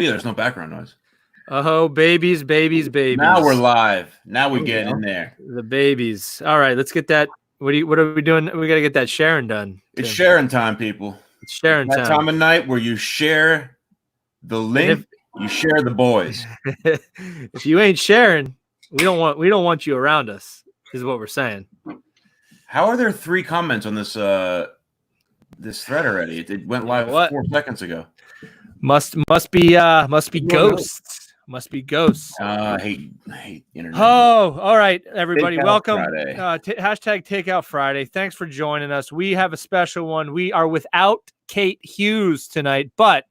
There's no background noise. Oh, babies. Now we're live. Now we get in there. The babies. All right, let's get that. What are we doing? We got to get that sharing done. It's sharing time, people. It's sharing that time of night where you share the link. You share the boys. If you ain't sharing, we don't want you around us. Is what we're saying. How are there 3 comments on this this thread already? It went live 4 seconds ago. Must be ghosts. Must be ghosts. I hate internet. Oh, all right, everybody. Takeout Welcome. Friday. Takeout Friday. Thanks for joining us. We have a special one. We are without Kate Hughes tonight, but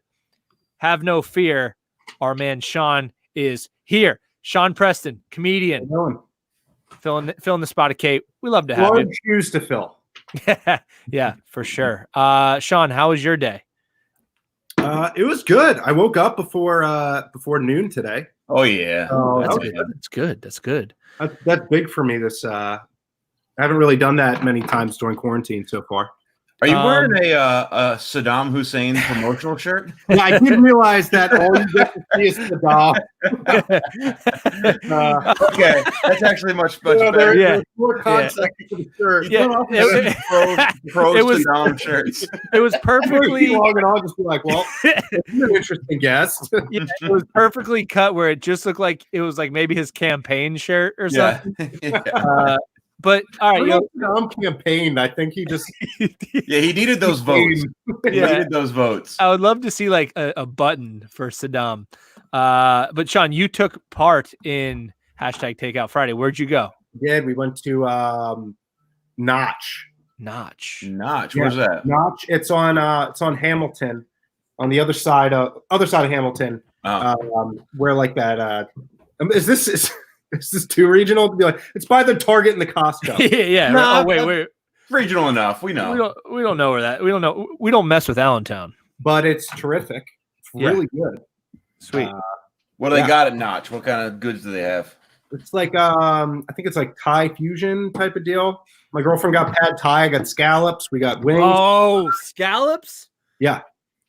have no fear. Our man Sean is here. Sean Preston, comedian. Filling the spot of Kate. We love to have you. Shoes to fill. Yeah, for sure. Sean, how was your day? It was good. I woke up before noon today. Oh yeah. That's good. That's good. That's big for me. I haven't really done that many times during quarantine so far. Are you wearing a Saddam Hussein promotional shirt? Yeah, I didn't realize that all you get to see is Saddam. Okay, that's actually much better. There's more context to the shirt. Pro Saddam shirts. It was perfectly logging on, just be like, well, it's an interesting guest. Yeah, it was perfectly cut where it just looked like it was like maybe his campaign shirt or something. Yeah. But all right, Saddam campaigned. I think he just he needed those votes. He needed those votes. I would love to see like a button for Saddam. But Sean, you took part in #Takeout Friday. Where'd you go? We went to Notch. Notch. Where's that? Notch. It's on Hamilton, on the other side of Hamilton. Where like that. Is this too regional to be like? It's by the Target and the Costco. Yeah. Nah, oh wait. Regional enough. We know. We don't know where that. We don't know. We don't mess with Allentown. But it's terrific. It's really good. Sweet. What do they got at Notch? What kind of goods do they have? It's like I think it's like Thai fusion type of deal. My girlfriend got pad Thai. I got scallops. We got wings. Oh, scallops. Yeah.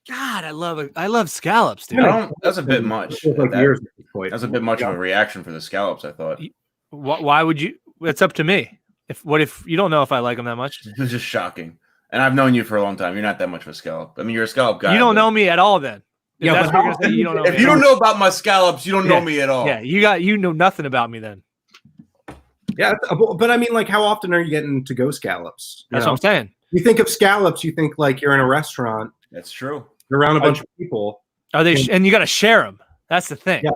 God, I love scallops, dude. That's a bit much. That's a bit much of a reaction for the scallops, I thought. Why would you? It's up to me. What if you don't know if I like them that much? It's just shocking. And I've known you for a long time. You're not that much of a scallop. I mean, you're a scallop guy. You don't know me at all, then. You don't know about my scallops, you don't know me at all. Yeah, you know nothing about me then. Yeah, but I mean, like, how often are you getting to go scallops? That's what I'm saying. You think of scallops, you think like you're in a restaurant. That's true. You're around a bunch of people. Are they? And you got to share them. That's the thing. Yeah.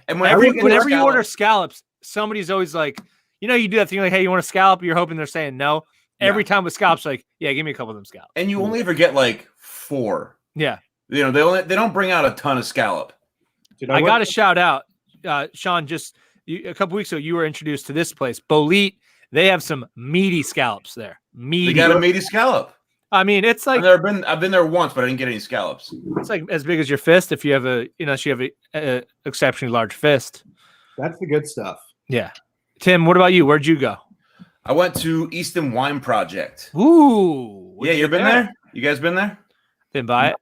And whenever you order scallops, somebody's always like, you do that thing like, hey, you want a scallop? You're hoping they're saying no. Every time with scallops, like, yeah, give me a couple of them scallops. And you only ever get like 4. Yeah. They don't bring out a ton of scallop. I got to shout out, Sean. Just a couple weeks ago, you were introduced to this place, Bolete. They have some meaty scallops there. Meaty. They got a meaty scallop. I mean, it's like I've been there once, but I didn't get any scallops. It's like as big as your fist. If you have a exceptionally large fist. That's the good stuff. Yeah. Tim, what about you? Where'd you go? I went to Easton Wine Project. Ooh. Yeah, you've been there? You guys been there? Didn't buy it.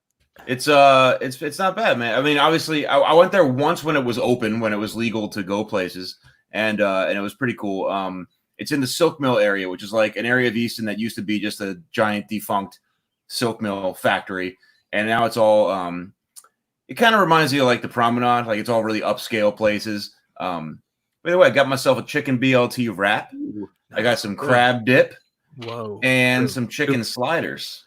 It's not bad, man. I mean, obviously, I went there once when it was open, when it was legal to go places, and it was pretty cool. It's in the Silk Mill area, which is like an area of Easton that used to be just a giant defunct silk mill factory, and now it's all. It kind of reminds you of like the Promenade, like it's all really upscale places. By the way, I got myself a chicken BLT wrap. I got some crab dip. Whoa! And some chicken sliders.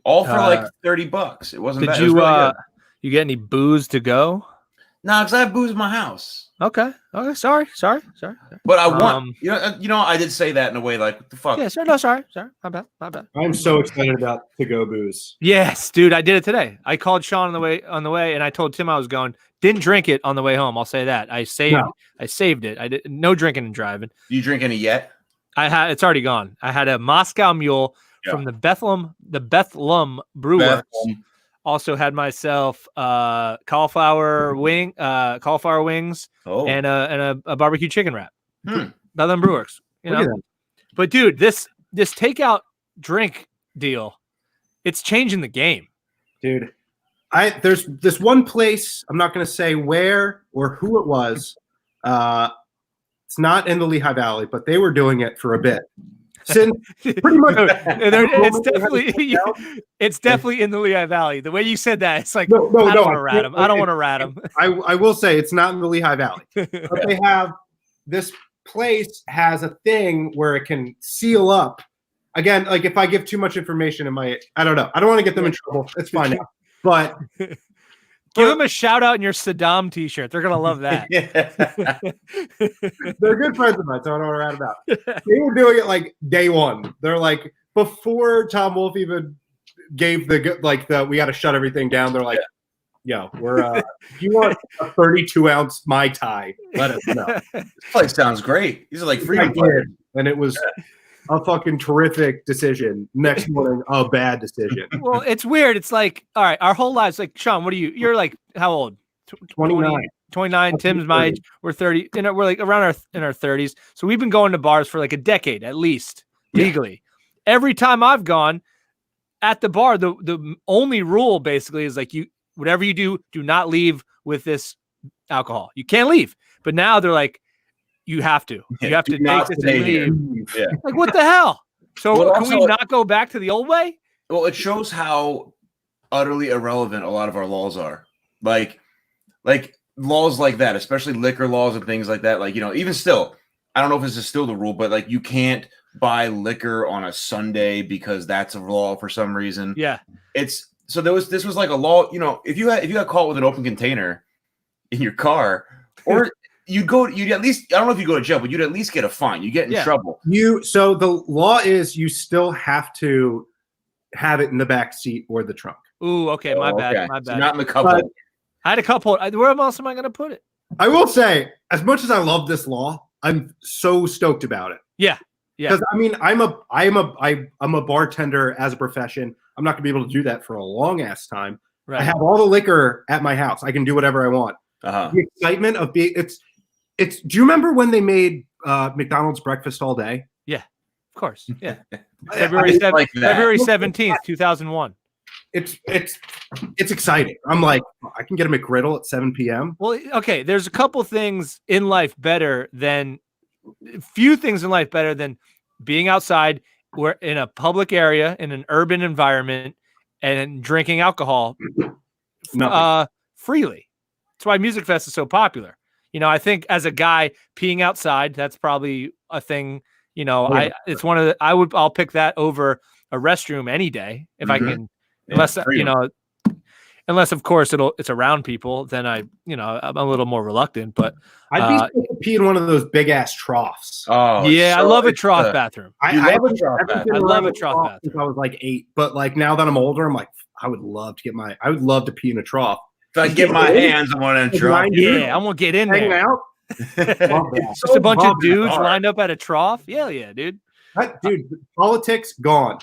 All for like $30. It wasn't bad. Did you you get any booze to go? No, because I have booze in my house. Okay. Sorry. But I want I did say that in a way like, what the fuck? Yeah, sorry. No, sorry. My bad. I'm so excited about to-go booze. Yes, dude, I did it today. I called Sean on the way, and I told Tim I was going. Didn't drink it on the way home. I'll say that. I saved it. I did no drinking and driving. Do you drink any yet? It's already gone. I had a Moscow Mule from the Bethlehem Brewer. Also had myself cauliflower wings, and a barbecue chicken wrap. Bethlehem Brewers, But dude, this takeout drink deal, it's changing the game. Dude, There's this one place, I'm not going to say where or who it was. It's not in the Lehigh Valley, but they were doing it for a bit. Since pretty much, it's definitely in the Lehigh Valley. The way you said that, it's like no, I don't want to rat him. I don't want to rat him. I will say it's not in the Lehigh Valley, but they have this place has a thing where it can seal up. Again, like if I give too much information, I don't know. I don't want to get them in trouble. It's fine now. But give them a shout out in your Saddam t-shirt. They're gonna love that. They're good friends of mine, so I don't know what I'm about. They were doing it like day one. They're like before Tom Wolfe even gave the we got to shut everything down. They're like, yo, we're if you want a 32-ounce Mai Tai, let us know. This place sounds great. These are like freedom fighters. And it was a fucking terrific decision. Next morning, a bad decision. Well, it's weird. It's like, all right, our whole lives, like, Sean, what are you? You're like, how old? 29. 29. Tim's my age. We're 30. We're like around in our 30s. So we've been going to bars for like a decade at least, legally. Yeah. Every time I've gone at the bar, the only rule basically is like whatever you do not leave with this alcohol. You can't leave. But now they're like, you have to. You have to take this and leave. Yeah. Like, what the hell? So can we not go back to the old way? Well, it shows how utterly irrelevant a lot of our laws are. Like laws like that, especially liquor laws and things like that. Like, even still, I don't know if this is still the rule, but like you can't buy liquor on a Sunday because that's a law for some reason. Yeah. This was like a law, if you got caught with an open container in your car, or you'd at least, I don't know if you go to jail, but you'd at least get a fine. You get in trouble. So the law is you still have to have it in the back seat or the trunk. Ooh, okay. My bad. So not in the couple. I had a couple. Where else am I going to put it? I will say, as much as I love this law, I'm so stoked about it. Yeah. Yeah. Because I mean, I'm a bartender as a profession. I'm not going to be able to do that for a long ass time. Right. I have all the liquor at my house. I can do whatever I want. The excitement of being it's. Do you remember when they made McDonald's breakfast all day? Yeah, of course. Yeah, February 17th, 2001. It's exciting. I'm like, I can get a McGriddle at 7 p.m. Well, okay. There's a couple things in life few things in life better than being outside, we're in a public area, in an urban environment, and drinking alcohol freely. That's why Music Fest is so popular. I think as a guy peeing outside, that's probably a thing. It's one of the. I'll pick that over a restroom any day if I can, unless unless of course it's around people. Then I'm a little more reluctant. But I'd be pee in one of those big ass troughs. Oh yeah, I love a trough bathroom. I love a trough bathroom since I was like 8, but like now that I'm older, I'm like, I would love to pee in a trough. If I get my hands on one of the trough, yeah, I'm gonna get in there. Out. Just a bunch of dudes lined up at a trough. Yeah, dude. Dude, politics gone,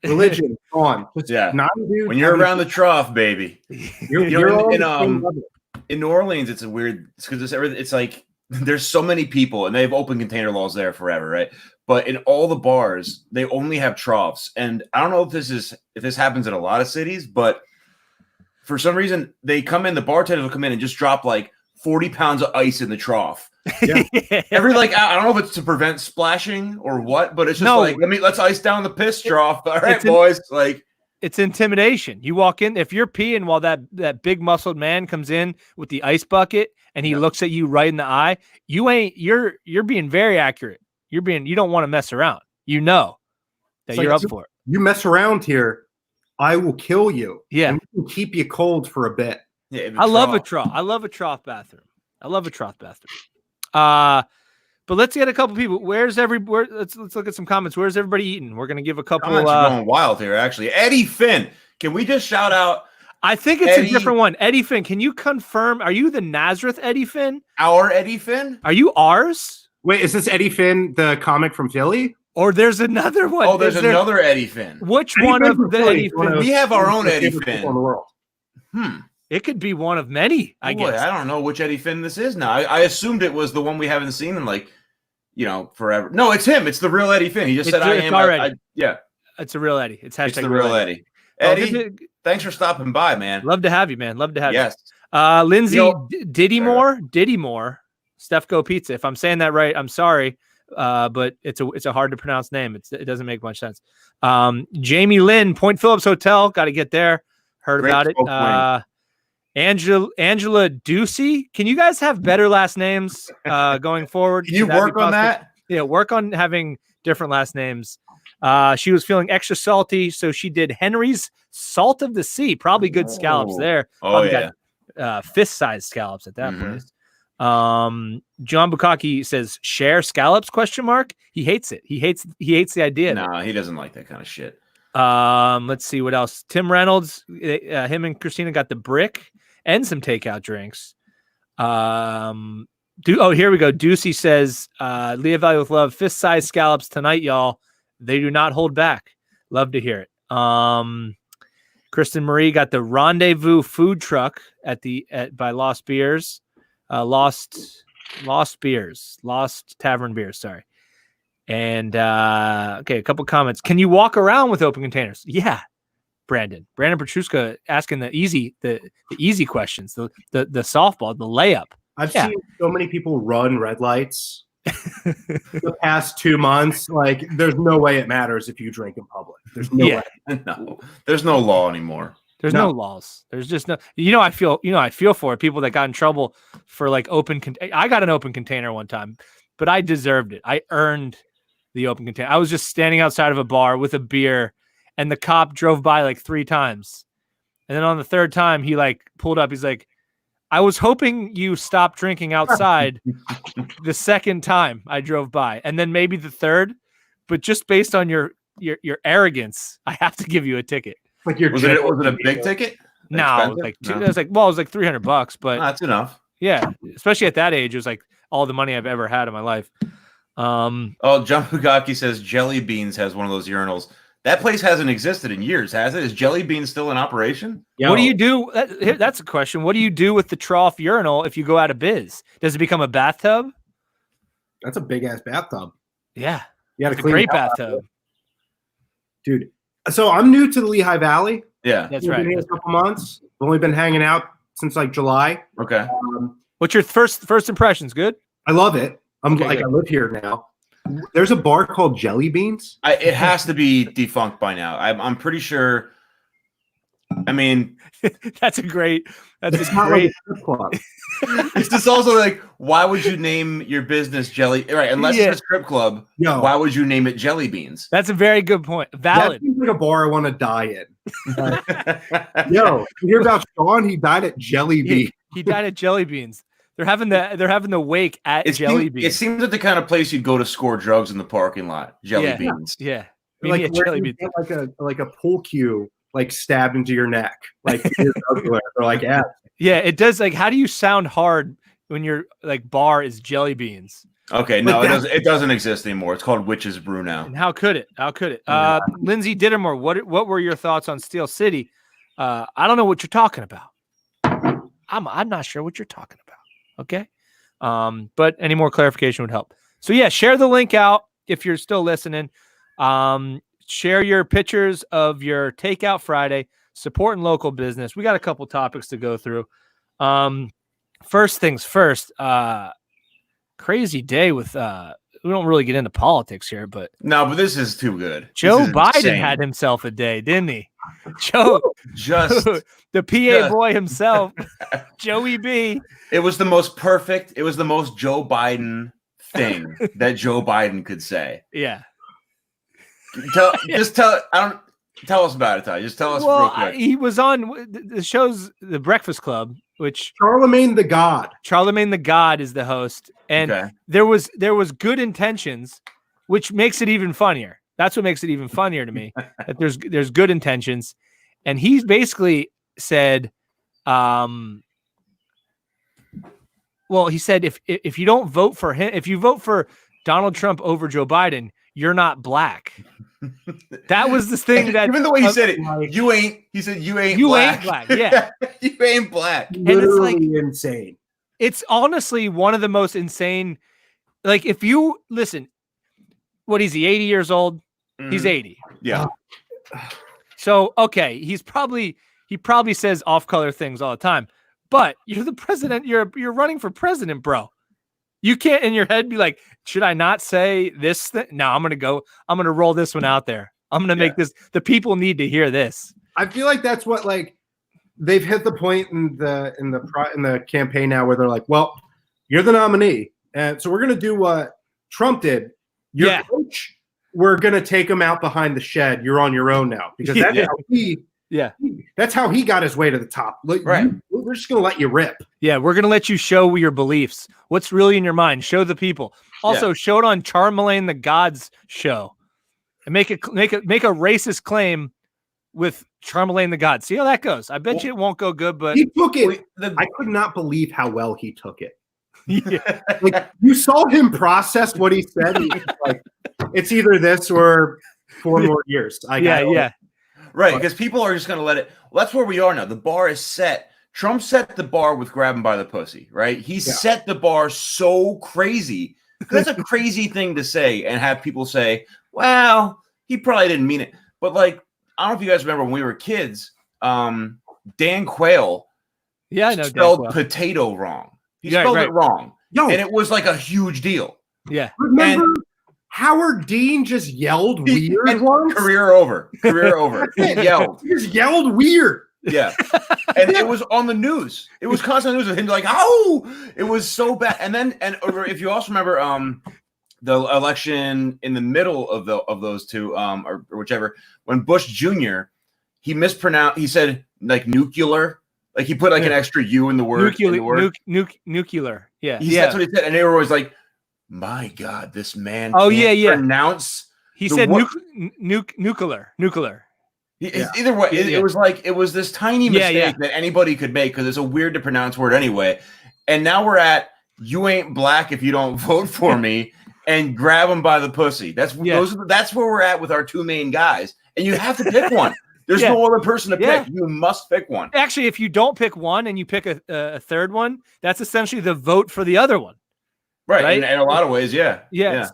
religion gone. Just 9 dudes. When you're around the trough, baby. You're in New Orleans, it's a weird because it's like there's so many people and they have open container laws there forever, right? But in all the bars, they only have troughs, and I don't know if this happens in a lot of cities, but for some reason, the bartenders will come in and just drop like 40 pounds of ice in the trough. Yeah. Every I don't know if it's to prevent splashing or what, but it's just let's ice down the piss trough. All right, boys. It's intimidation. You walk in, if you're peeing while that big muscled man comes in with the ice bucket and he looks at you right in the eye, you're being very accurate. You don't want to mess around. That you're up for it. You mess around here, I will kill you. Yeah. And we can keep you cold for a bit. Yeah, I love a trough. I love a trough bathroom. But let's get a couple people. Let's look at some comments. Where's everybody eating? We're gonna give a couple. Comments are going wild here, actually. Eddie Finn. Can we just shout out? I think it's a different one. Eddie Finn. Can you confirm? Are you the Nazareth Eddie Finn? Our Eddie Finn? Are you ours? Wait, is this Eddie Finn, the comic from Philly? Or there's another one. Oh, there's another Eddie Finn. Which one of the Eddie Finn? We have our own Eddie Finn. In the world. It could be one of many, I guess. I don't know which Eddie Finn this is now. I assumed it was the one we haven't seen in forever. No, it's him. It's the real Eddie Finn. He just said, I am. Yeah. It's a real Eddie. It's the real Eddie. Eddie, thanks for stopping by, man. Love to have you, man. Love to have you. Lindsay, Diddy Moore, Steph Go Pizza. If I'm saying that right, I'm sorry. But it's a hard to pronounce name. It doesn't make much sense. Jamie Lynn, Point Phillips Hotel, got to get there. Heard about it. Angela Ducey. Can you guys have better last names going forward? Can you work on that? Yeah, work on having different last names. She was feeling extra salty, so she did Henry's Salt of the Sea. Probably good scallops there. Oh, got fist-sized scallops at that place. John Bukaki says share scallops ? He hates it. He hates the idea. No, he doesn't like that kind of shit. Let's see what else. Tim Reynolds, him and Christina got the brick and some takeout drinks. Here we go. Ducey says Leah Valley with love, fist-sized scallops tonight, y'all. They do not hold back. Love to hear it. Kristen Marie got the Rendezvous food truck by Lost Beers. Lost Tavern Beers, sorry. And okay, a couple comments. Can you walk around with open containers? Yeah. Brandon Petruska asking the easy questions, the softball, the layup. I've seen so many people run red lights the past 2 months. Like, there's no way it matters if you drink in public. There's no way. No, there's no law anymore. There's no laws. There's just no. I feel for it. People that got in trouble for like I got an open container one time, but I deserved it. I earned the open container. I was just standing outside of a bar with a beer, and the cop drove by like 3 times, and then on the 3rd time he like pulled up. He's like, "I was hoping you stopped drinking outside." The 2nd time I drove by, and then maybe the 3rd, but just based on your arrogance, I have to give you a ticket. Like was it a big ticket? No, it was like $300, but that's enough. Yeah, especially at that age, it was like all the money I've ever had in my life. John Bugaki says Jelly Beans has one of those urinals. That place hasn't existed in years, has it? Is Jelly Beans still in operation? What do you do? That's a question. What do you do with the trough urinal if you go out of biz? Does it become a bathtub? That's a big ass bathtub. Yeah, it's a great bathtub, dude. So I'm new to the Lehigh Valley. Yeah, that's right. Been here a couple months. I've only been hanging out since like July. Okay. What's your first impressions? Good. I love it. I live here now. There's a bar called Jelly Beans. It has to be defunct by now. I'm pretty sure. I mean, that's a great. Like a strip club. It's just also like, why would you name your business Jelly? Right, unless it's a strip club. Why would you name it Jelly Beans? That's a very good point. Valid. That seems like a bar I want to die in. You hear about Sean? He died at Jelly Beans. He died at Jelly Beans. They're having the wake at Jelly Beans. It seems like the kind of place you'd go to score drugs in the parking lot. Jelly Beans. Yeah. Like Jelly Beans. Like a pool cue, like stabbed into your neck, like or like ass. Yeah, it does. Like, how do you sound hard when your like bar is Jelly Beans? Okay, no, it doesn't exist anymore. It's called Witch's Brew now. And how could it? Lindsay Dittermore, what were your thoughts on Steel City? I don't know what you're talking about. I'm not sure what you're talking about. Okay. But any more clarification would help. So yeah, share the link out if you're still listening. Share your pictures of your Takeout Friday, supporting local business. We got a couple topics to go through. First things first, crazy day with we don't really get into politics here, but this is too good. Joe Biden had himself a day, didn't he? Joe, the PA boy himself, Joey B. It was the most perfect. It was the most Joe Biden thing that Joe Biden could say. Yeah. Tell us about it, Ty. Just tell us real quick. He was on the show's The Breakfast Club, which Charlemagne the God. Charlemagne the God is the host, and there was good intentions, which makes it even funnier. That's what makes it even funnier to me. That there's good intentions, and he basically said, he said if you don't vote for him, if you vote for Donald Trump over Joe Biden, you're not black. That was the thing that even the way he said it, you ain't. He said you ain't black. Yeah, you ain't black. And it's like insane. It's honestly one of the most insane. Like if you listen, what is he? 80 years old. He's 80. Yeah. So okay, he probably says off-color things all the time, but you're the president. You're running for president, bro. You can't in your head be like, should I not say this thing? No, I'm gonna roll this one out there. I'm gonna make this. The people need to hear this. I feel like that's what like they've hit the point in the campaign now where they're like, well, you're the nominee, and so we're gonna do what Trump did. Your coach, we're gonna take him out behind the shed. You're on your own now because that's how that's how he got his way to the top. Like, we're just gonna let you rip. Yeah, we're gonna let you show your beliefs. What's really in your mind? Show the people. Also, show it on Charlemagne the God's show, and make a racist claim with Charlemagne the God. See how that goes. I bet you it won't go good, but he took it. I could not believe how well he took it. Yeah. Like, you saw him process what he said. He was like, it's either this or 4 more years. Right, because people are just going to let it. Well, that's where we are now. The bar is set. Trump set the bar with grab him by the pussy, right? He set the bar so crazy. That's a crazy thing to say and have people say, well, he probably didn't mean it. But, like, I don't know if you guys remember when we were kids, Dan Quayle spelled potato wrong. He spelled it wrong. And it was like a huge deal. Yeah. Remember Howard Dean just yelled weird once? Career over. He yelled. He just yelled weird. Yeah. And it was on the news. It was constant news with him like, oh, it was so bad. And then, if you also remember the election in the middle of those two, or whichever, when Bush Jr., he mispronounced, he said like nuclear. Like he put like an extra U in the word. Nuclear. Yeah. That's what he said. And they were always like, my God, this man pronounce. He said nuclear. Either way, it was like it was this tiny mistake that anybody could make because it's a weird to pronounce word anyway. And now we're at you ain't black if you don't vote for me and grab them by the pussy. That's where we're at with our two main guys. And you have to pick one. There's no other person to pick. You must pick one. Actually, if you don't pick one and you pick a third one, that's essentially the vote for the other one. Right? In a lot of ways, yeah.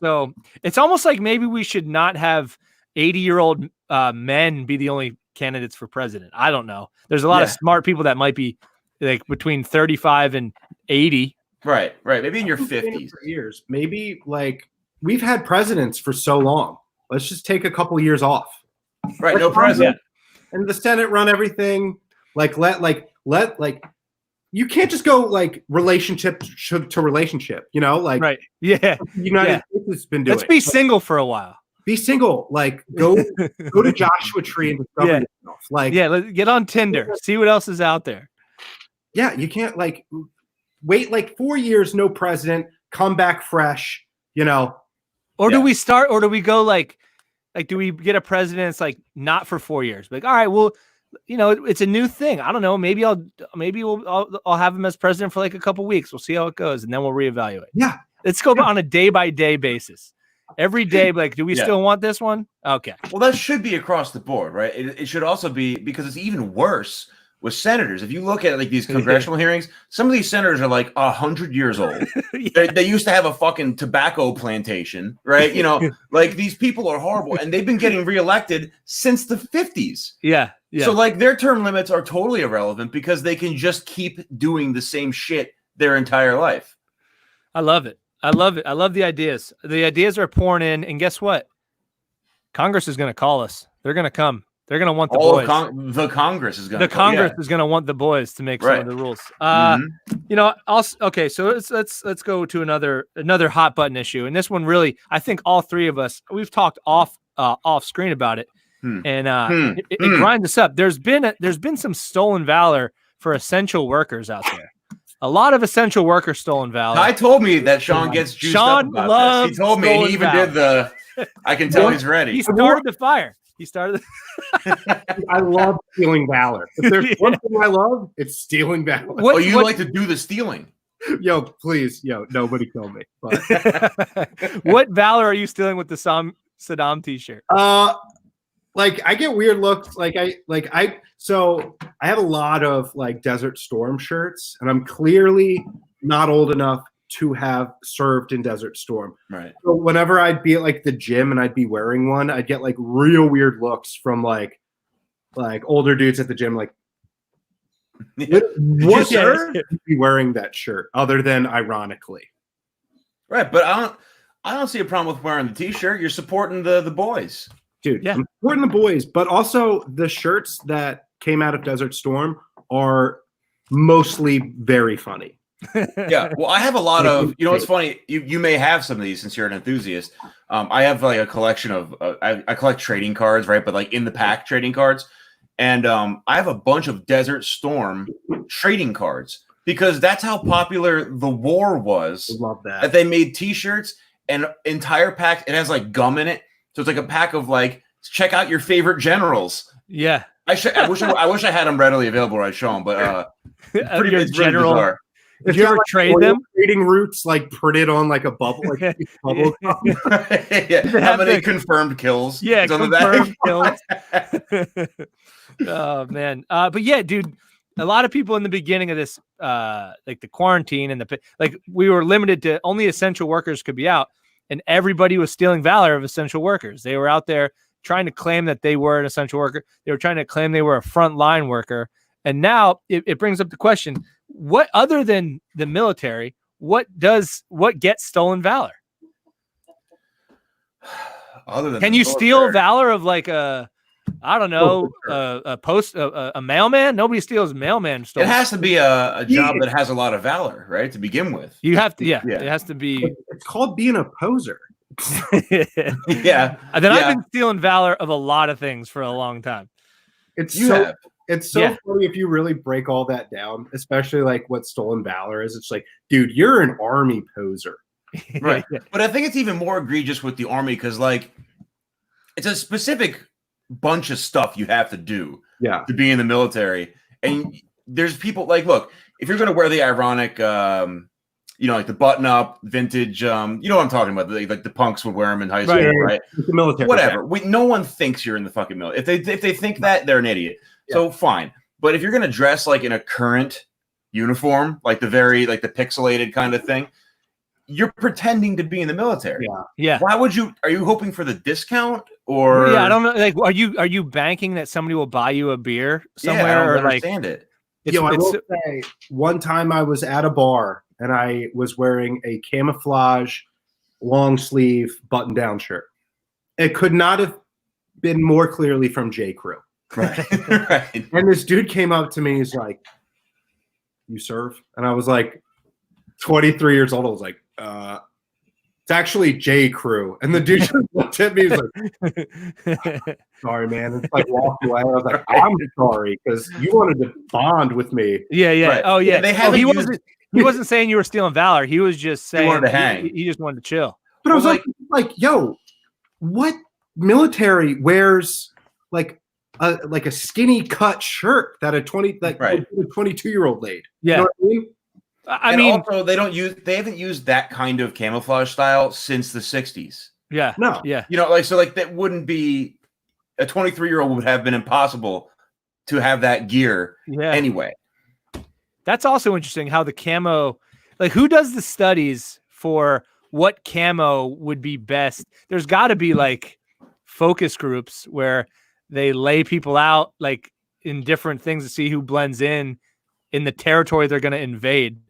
So it's almost like maybe we should not have 80-year-old men be the only candidates for president. I don't know. There's a lot of smart people that might be like between 35 and 80. Right. Maybe in your 50s. Years. Maybe like we've had presidents for so long. Let's just take a couple years off. Right. No president. And the Senate run everything. Like let you can't just go like relationship to relationship, you know, like United States has been doing. Let's be single for a while. Be single, like go to Joshua Tree and discover yourself. Like get on Tinder, see what else is out there. Yeah, you can't like wait like 4 years, no president, come back fresh, you know. Or do we start? Or do we go like do we get a president? It's like not for 4 years. Like, all right, well, you know, it's a new thing. I don't know. Maybe I'll have him as president for like a couple weeks. We'll see how it goes, and then we'll reevaluate. Yeah, let's go on a day by day basis. Every day, like, do we still want this one? Okay. Well, that should be across the board, right? It should also be because it's even worse with senators. If you look at like these congressional hearings, some of these senators are like 100 years old. They used to have a fucking tobacco plantation, right? You know, like these people are horrible, and they've been getting reelected since the 50s. Yeah. So like their term limits are totally irrelevant because they can just keep doing the same shit their entire life. I love it. I love the ideas. The ideas are pouring in, and guess what? Congress is going to call us. They're going to come. They're going to want the boys. The Congress is going to. The Congress is going to want the boys to make some of the rules. You know, also okay. So let's go to another hot button issue, and this one really, I think all three of us we've talked off screen about it, and it grinds us up. There's been some stolen valor for essential workers out there. A lot of essential workers stolen valor. I told me that Sean gets juiced up about this. He told me, and he even did the. I can tell he's ready. He started the fire. I love stealing valor. If there's one thing I love, it's stealing valor. You like to do the stealing? Yo, please, nobody kill me. But. What valor are you stealing with the Saddam T-shirt? Like I get weird looks. So I have a lot of like Desert Storm shirts, and I'm clearly not old enough to have served in Desert Storm. Right. So whenever I'd be at like the gym and I'd be wearing one, I'd get like real weird looks from like like older dudes at the gym, like, Yeah. what Sir? be wearing that shirt other than ironically? Right, but I don't see a problem with wearing the t-shirt. You're supporting the boys. Dude, Yeah. I'm supporting the boys, but also the shirts that came out of Desert Storm are mostly very funny. Yeah, well, I have a lot of, you know, it's funny. You may have some of these since you're an enthusiast. I have like a collection of, I collect trading cards, right? But like in the pack trading cards, and I have a bunch of Desert Storm trading cards because that's how popular the war was. I love that. That they made T-shirts and entire pack. It has like gum in it, so it's like a pack of like, check out your favorite generals. Yeah, I wish I had them readily available. I'd show them, but your general. Bizarre. Did you ever trade them? Trading routes like printed on like a bubble, like bubble. Yeah, how many confirmed kills? Yeah, it's on confirmed kills. Oh man, but yeah, dude, a lot of people in the beginning of this, like the quarantine and like we were limited to only essential workers could be out, and everybody was stealing valor of essential workers. They were out there trying to claim that they were an essential worker. They were trying to claim they were a frontline worker, and now it brings up the question. What other than the military, what gets stolen valor? Other than can you steal valor of like a, I don't know, a mailman? Nobody steals mailman stuff. It has to be a job that has a lot of valor, right? To begin with. You have to, it has to be. It's called being a poser. Yeah. And then I've been stealing valor of a lot of things for a long time. It's so funny if you really break all that down, especially like what stolen valor is. It's like, dude, you're an army poser. Right. But I think it's even more egregious with the army because like it's a specific bunch of stuff you have to do to be in the military. And there's people like, look, if you're going to wear the ironic, you know, like the button up vintage, you know what I'm talking about? Like the punks would wear them in high school, right? The military. Whatever. No one thinks you're in the fucking military. If they think that, they're an idiot. So fine. But if you're going to dress like in a current uniform, like the pixelated kind of thing, you're pretending to be in the military. Yeah. Why would you? Are you hoping for the discount or? Yeah, I don't know. Like, are you banking that somebody will buy you a beer somewhere? Yeah, I don't or understand it. I will say, one time I was at a bar and I was wearing a camouflage long sleeve button down shirt. It could not have been more clearly from J. Crew. Right. Right. And this dude came up to me. He's like, "You serve?" And I was like, 23 years old. I was like, it's actually J. Crew. And the dude just looked at me. He's like, "Sorry, man." It's like walked away. I was like, "I'm sorry because you wanted to bond with me." Yeah. Right. Oh yeah. He wasn't saying you were stealing valor. He was just saying he wanted to hang. He just wanted to chill. But I was like, yo, what military wears like a skinny cut shirt that a 22-year-old made? Yeah. You know what I mean? I mean, also they haven't used that kind of camouflage style since the 60s. Yeah. No. Yeah. You know, like that wouldn't be a 23-year-old would have been impossible to have that gear anyway. That's also interesting how the camo, like who does the studies for what camo would be best? There's got to be like focus groups where they lay people out like in different things to see who blends in the territory they're going to invade.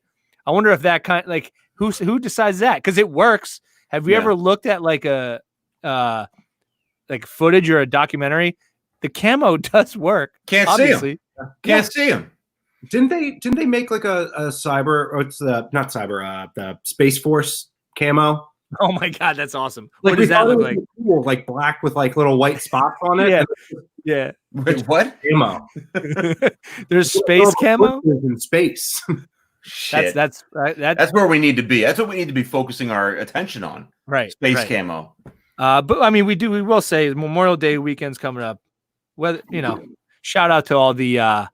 I wonder if that kind like who decides that? Because it works. Have you ever looked at like a like footage or a documentary? The camo does work. Can't obviously. See him. Can't see him. Didn't they make like a cyber, or it's the Space Force camo? Oh my god, that's awesome. What does that look like? Cool, like black with like little white spots on it. Yeah. Wait, what? Camo. There's space camo in space. Shit. That's where we need to be. That's what we need to be focusing our attention on. Right. Space camo. But I mean, we will say Memorial Day weekend's coming up. Whether shout out to all the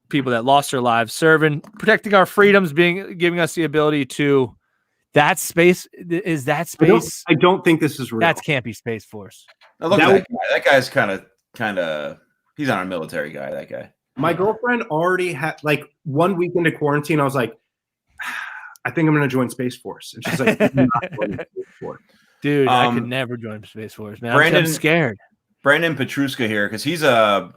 people that lost their lives serving, protecting our freedoms, giving us the ability to. That space is that space. I don't think this is real. That can't be Space Force. Now look at that guy. That guy's kind of. He's not a military guy. That guy. My girlfriend already had like 1 week into quarantine. I was like, I think I'm going to join Space Force, and she's like, "I'm not joining Space Force." Dude, I could never join Space Force, man. I'm scared. Brandon Petruska here, because he's an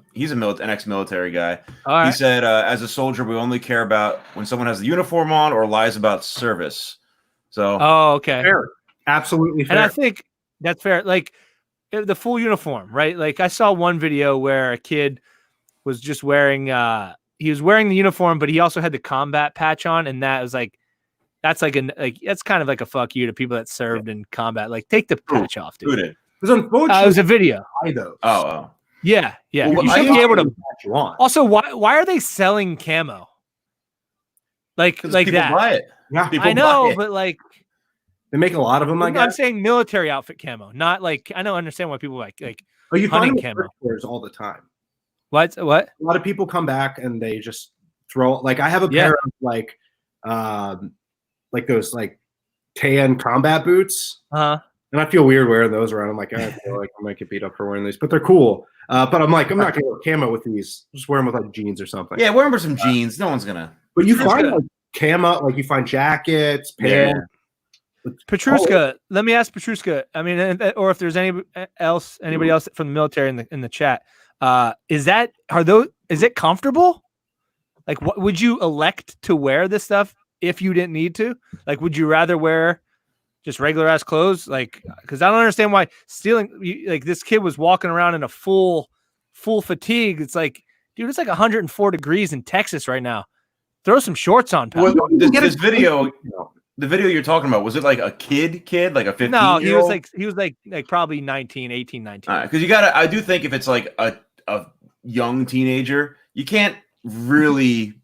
ex-military guy. All right. He said, as a soldier, we only care about when someone has the uniform on or lies about service. So, okay, fair. Absolutely fair. And I think that's fair. Like the full uniform, right? Like I saw one video where a kid was just wearing he was wearing the uniform, but he also had the combat patch on, and that was like that's kind of like a fuck you to people that served in combat. Like take the patch off, dude. Who did? Because unfortunately, It was a video. Oh. Yeah. Well, you should be able to. Also, why are they selling camo? Like people that? Buy it. Yeah, I know, but like they make a lot of them. I guess I'm saying military outfit camo, not like I don't understand why people like oh, you hunting find camo all the time. What? A lot of people come back and they just throw. Like I have a pair of like those like tan combat boots. And I feel weird wearing those around. I'm like, I feel like I might get beat up for wearing these, but they're cool. But I'm like, I'm not gonna wear camo with these. Just wear them with like jeans or something. Yeah, wear them with some jeans. No one's gonna. But you find like camo, like you find jackets, pants. Yeah. Petruska, let me ask Petruska. I mean, or if there's anybody else from the military in the chat, is it comfortable? Like, what would you elect to wear this stuff if you didn't need to? Like, would you rather wear just regular ass clothes? Like, because I don't understand why stealing. Like, this kid was walking around in a full fatigue. It's like, dude, it's like 104 degrees in Texas right now. Throw some shorts on, pal. Well, this video. The video you're talking about, was it like a kid, like a 15-year-old? No, he was like probably 18, 19. Because I do think if it's like a young teenager, you can't really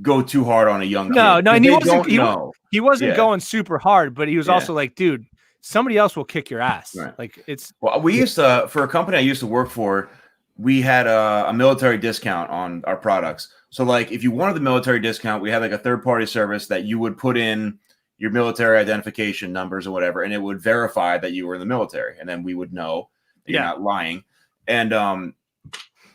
go too hard on a young kid. No, and he wasn't going super hard, but he was also like, dude, somebody else will kick your ass. Right. Like it's. Well, we used to, for a company I used to work for, we had a military discount on our products. So like if you wanted the military discount, we had like a third-party service that you would put in your military identification numbers or whatever, and it would verify that you were in the military, and then we would know that you're not lying. And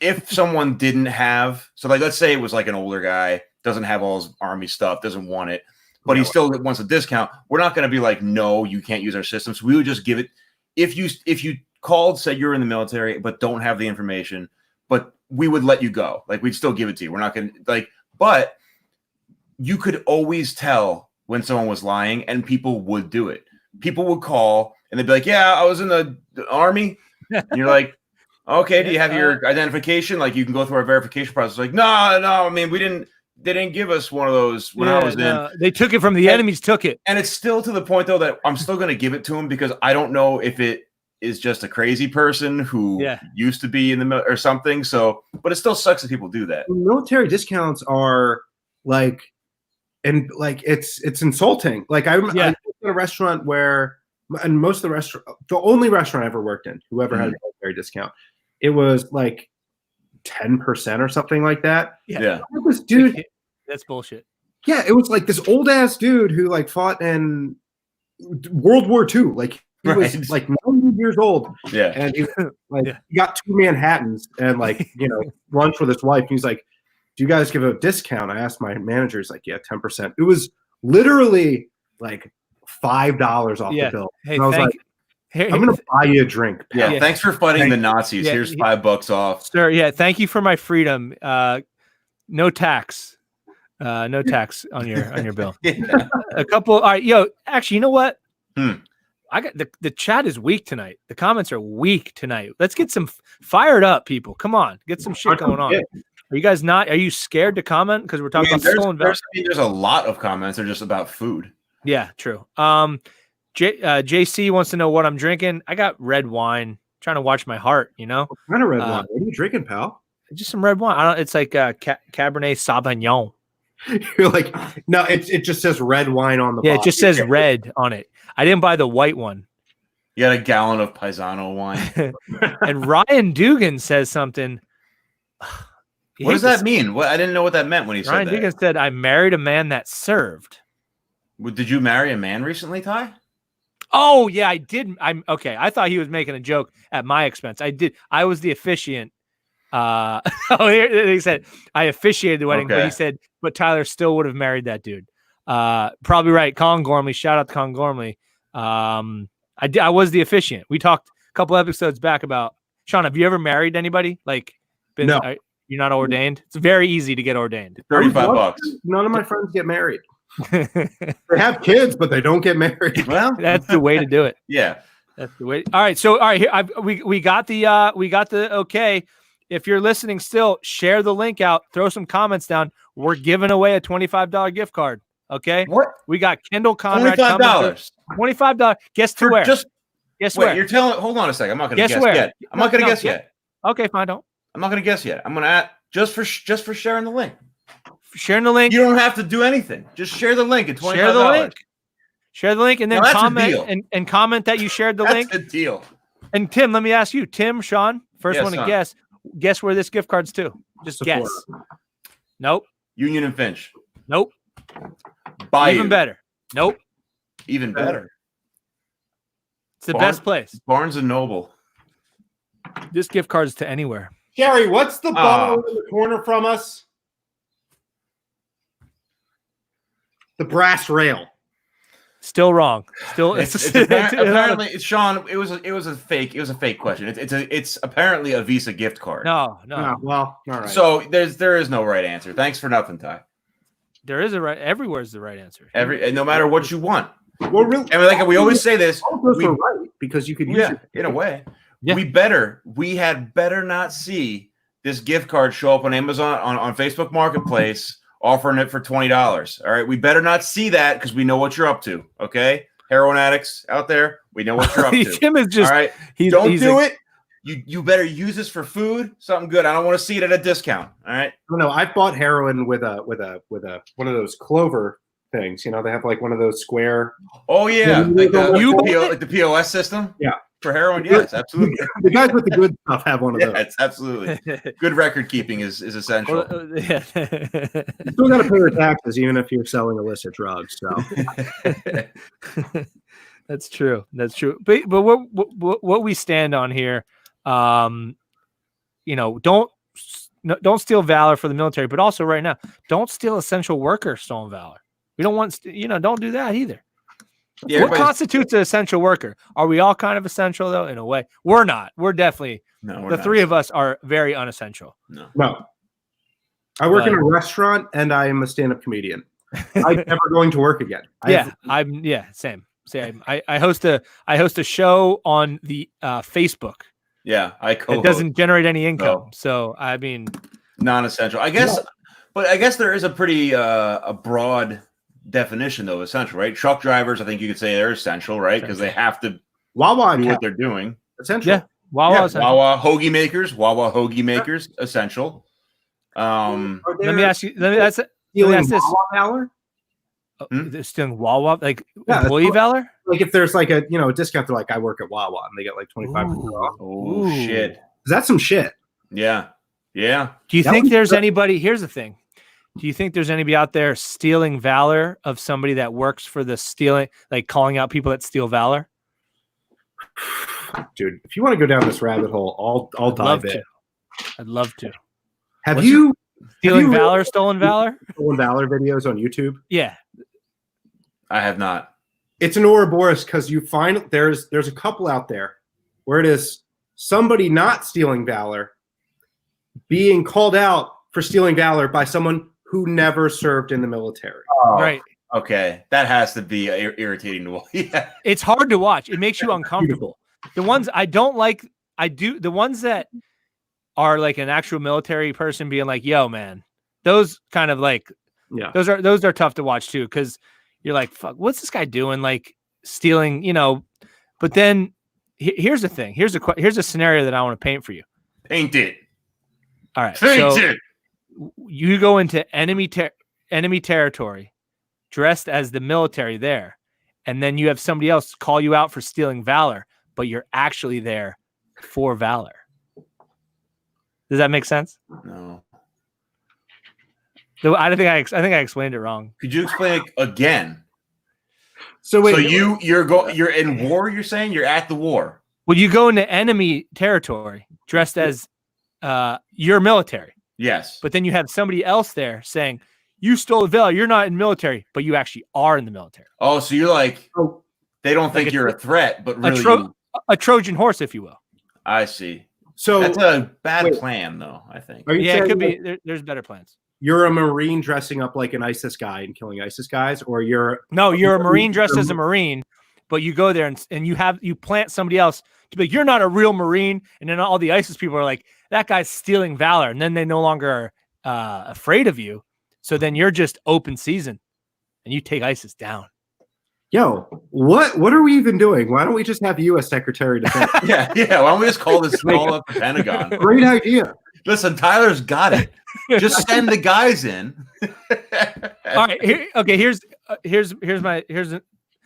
if someone didn't have, so like let's say it was like an older guy, doesn't have all his army stuff, doesn't want it, but he still wants a discount, we're not going to be like, no, you can't use our system. So we would just give it. If you called, said you're in the military but don't have the information, but we would let you go. Like we'd still give it to you. We're not going to like, but you could always tell when someone was lying, and people would do it. People would call and they'd be like, yeah, I was in the army. And you're like, okay, do you have your identification? Like you can go through our verification process. Like, no, I mean, they didn't give us one of those when I was in. They took it from the enemies, took it. And it's still to the point though, that I'm still going to give it to him because I don't know if it is just a crazy person who used to be in the or something. So, but it still sucks that people do that. Military discounts are like, and like it's insulting. Like I was at a restaurant where, and most of the only restaurant I ever worked in, whoever had a military discount, it was like 10% or something like that. Yeah. This dude, that's bullshit. Yeah, it was like this old ass dude who like fought in World War II. Like he was like 90 years old. Yeah. And he he got 2 Manhattans and like, lunch with his wife. And he's like, do you guys give a discount? I asked my manager. He's like, yeah, 10%. It was literally like $5 off the bill. Hey, and I was like, I'm going to buy you a drink. Yeah, thanks for fighting the Nazis. Here's $5 off. Sir, thank you for my freedom. No tax. No tax on your bill. A couple. All right, actually, you know what? I got the chat is weak tonight. The comments are weak tonight. Let's get some fired up, people. Come on, get some shit going on. Are you guys not? Are you scared to comment because we're talking about stolen value? There's a lot of comments. They're just about food. Yeah, true. JC wants to know what I'm drinking. I got red wine. Trying to watch my heart. What kind of red wine? What are you drinking, pal? Just some red wine. It's like Cabernet Sauvignon. You're like, no, it just says red wine on the bottle. It just says red on it. I didn't buy the white one. You got a gallon of Paisano wine. And Ryan Dugan says something. What does that mean? I didn't know what that meant when he said that. Ryan Dugan said, I married a man that served. Did you marry a man recently, Ty? Oh, yeah, I did. I'm okay. I thought he was making a joke at my expense. I did. I was the officiant. He said, I officiated the wedding, but he said, but Tyler still would have married that dude. Probably right. Colin Gormley. Shout out to Colin Gormley. I was the officiant. We talked a couple episodes back about Sean, have you ever married anybody? Like, No. You're not ordained? It's very easy to get ordained. $35. None of my friends get married. They have kids, but they don't get married. Well, that's the way to do it. Yeah. That's the way. All right. So, all right, here we got the okay. If you're listening still, share the link out, throw some comments down. We're giving away a $25 gift card. Okay. What? We got Kendall Conrad. $25. $25. Guess to where? Guess where? You're telling. Hold on a second. I'm not going to guess where? yet. I'm not going to guess yet. Okay, fine. Don't. I'm not going to guess yet. I'm going to add just for sharing the link. Sharing the link. You don't have to do anything. Just share the link at $25. Share the link. Share the link and then comment and comment that you shared the link. That's a deal. And Tim, let me ask you, Tim, Sean, first one to guess. Guess where this gift card's to? Just guess. Nope. Union and Finch. Nope. Bayou. Even better. Nope. Even better. It's the best place. Barnes and Noble. This gift card is to anywhere. Jerry, what's the bottle in the corner from us? The brass rail. Still wrong. Still, apparently, it's Sean. It was a fake. It was a fake question. It's apparently a Visa gift card. No. Well, all right. So there is no right answer. Thanks for nothing, Ty. There is a right. Everywhere is the right answer. No matter what you want. Well, really, and we always say this. We right because you could use it in a way. Yeah. We had better not see this gift card show up on Amazon on Facebook Marketplace offering it for $20. All right. We better not see that because we know what you're up to. Okay. Heroin addicts out there. We know what you're up to. Tim is just, all right. Don't do it. You better use this for food, something good. I don't want to see it at a discount. All right. No, I bought heroin with a one of those clover things. You know, they have like one of those square. Oh yeah, like the POS system. Yeah. For heroin, yes, absolutely. The guys with the good stuff have one of those. Yes, absolutely. Good record keeping is essential. You still got to pay your taxes, even if you're selling illicit drugs. So that's true. That's true. But what we stand on here, don't steal valor for the military, but also right now, don't steal essential worker stolen valor. We don't want, don't do that either. Yeah, what constitutes an essential worker? Are we all kind of essential though? In a way, we're not. We're definitely the three of us are very unessential. No. I work in a restaurant and I am a stand-up comedian. I'm never going to work again. Same. I host a show on the Facebook. Yeah, it doesn't generate any income. So I mean, non-essential. I guess, but I guess there is a pretty a broad definition though, essential, right? Truck drivers, I think you could say they're essential, right? Because they have to do what they're doing. Essential. Yeah. Wawa hoagie makers, essential. Let me ask you. Let me ask this. Wawa valor? They're stealing Wawa, like employee valor. Like if there's like a discount, they're like, I work at Wawa, and they get like 25% off. Oh shit! That's some shit. Yeah. Do you think there's anybody? Here's the thing. Do you think there's anybody out there stealing valor of somebody that works for the stealing, like calling out people that steal valor? Dude, if you want to go down this rabbit hole, I'll dive in. I'd love to. Have you stolen valor videos on YouTube? Yeah, I have not. It's an Ouroboros because you find there's a couple out there where it is somebody not stealing valor being called out for stealing valor by someone who never served in the military. Right. Okay. That has to be irritating to watch. Yeah. It's hard to watch. It makes you uncomfortable. The ones I don't like, the ones that are like an actual military person being like, yo, man, those kind of like, those are tough to watch too. Cause you're like, fuck, what's this guy doing? Like stealing, but then here's the thing. Here's a scenario that I want to paint for you. Paint it. All right. Paint it. You go into enemy territory dressed as the military there, and then you have somebody else call you out for stealing valor, but you're actually there for valor. Does that make sense? No. I think I explained it wrong. Could you explain it again? So wait, you're in war, you're saying? You're at the war. Well, you go into enemy territory dressed as your military. Yes. But then you have somebody else there saying, you stole the valor. You're not in the military, but you actually are in the military. Oh, so you're like, they don't think you're a threat, but really a Trojan horse, if you will. I see. So that's a bad plan, though. I think. Yeah, it could be. There's better plans. You're a Marine dressing up like an ISIS guy and killing ISIS guys, or you're a Marine dressed as a Marine, but you go there and you plant somebody else to be like, you're not a real Marine, and then all the ISIS people are like, that guy's stealing valor, and then they no longer are afraid of you. So then you're just open season, and you take ISIS down. Yo, what are we even doing? Why don't we just have you as Secretary of Defense? yeah. Why don't we just call up the Pentagon? Great idea. Listen, Tyler's got it. Just send the guys in. All right. Here's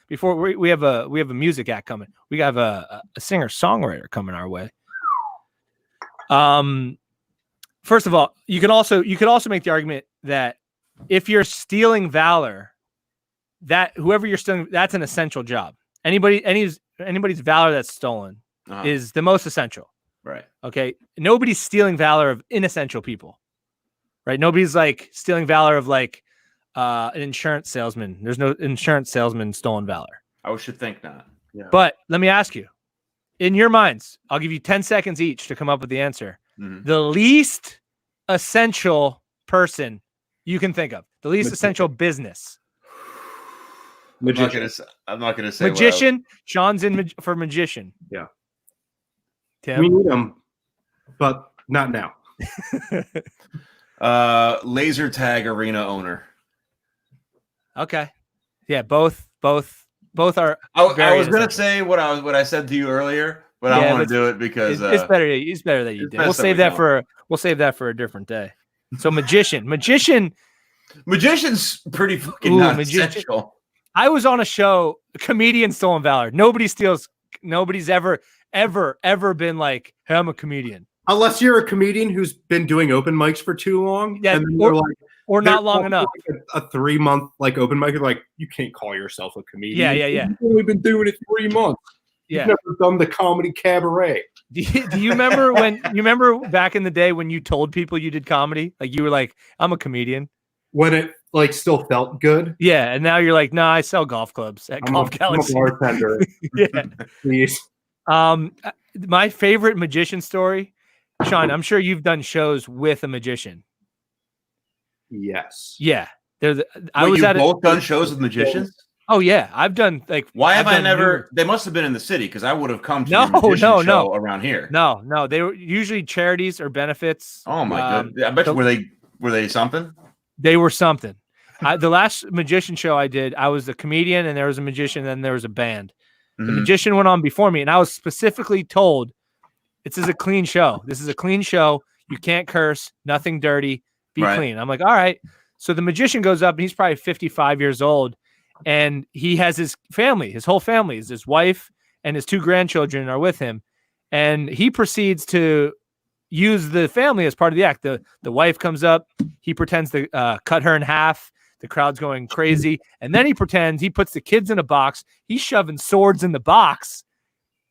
before we have a music act coming. We have a singer songwriter coming our way. First of all, you could also make the argument that if you're stealing valor, that whoever you're stealing, that's an essential job. Anybody's valor that's stolen is the most essential. Right. Okay. Nobody's stealing valor of inessential people. Right. Nobody's like stealing valor of like an insurance salesman. There's no insurance salesman stolen valor. I should think not. Yeah. But let me ask you, in your minds, I'll give you 10 seconds each to come up with the answer. Mm-hmm. The least essential person you can think of, the least essential business. Magician. I'm not gonna say magician. Sean's in for magician. Yeah. Tim? We need him, but not now. Laser tag arena owner. Okay. Yeah, both are. I was gonna say what I said to you earlier, but I don't want to do it because it's better. It's better that you did. We'll save that for a different day. So magician's pretty fucking non-essential. I was on a show, comedian stolen valor. Nobody's ever been like, hey, I'm a comedian. Unless you're a comedian who's been doing open mics for too long. Yeah, and or not long enough. Like a 3-month like open mic. You're like, you can't call yourself a comedian. Yeah. You've only been doing it 3 months. Yeah. You've never done the comedy cabaret. Do you remember back in the day when you told people you did comedy? Like you were like, I'm a comedian. When it like still felt good. Yeah, and now you're like, nah, I sell golf clubs at Golf Galaxy. I'm a bartender. Yeah. Please. My favorite magician story, Sean, I'm sure you've done shows with a magician. Yes. Yeah. Both done shows with magicians? Oh yeah, I've done like. Why have I never? They must have been in the city because I would have come to your magician show around here. No, they were usually charities or benefits. Oh my god! I bet you were they something? They were something. The last magician show I did, I was a comedian and there was a magician and then there was a band. The magician went on before me and I was specifically told, this is a clean show. This is a clean show. You can't curse, nothing dirty, be clean. I'm like, all right. So the magician goes up and he's probably 55 years old and he has his family, his whole family, his wife and his 2 grandchildren are with him. And he proceeds to use the family as part of the act. The wife comes up, he pretends to cut her in half. The crowd's going crazy. And then he pretends he puts the kids in a box. He's shoving swords in the box,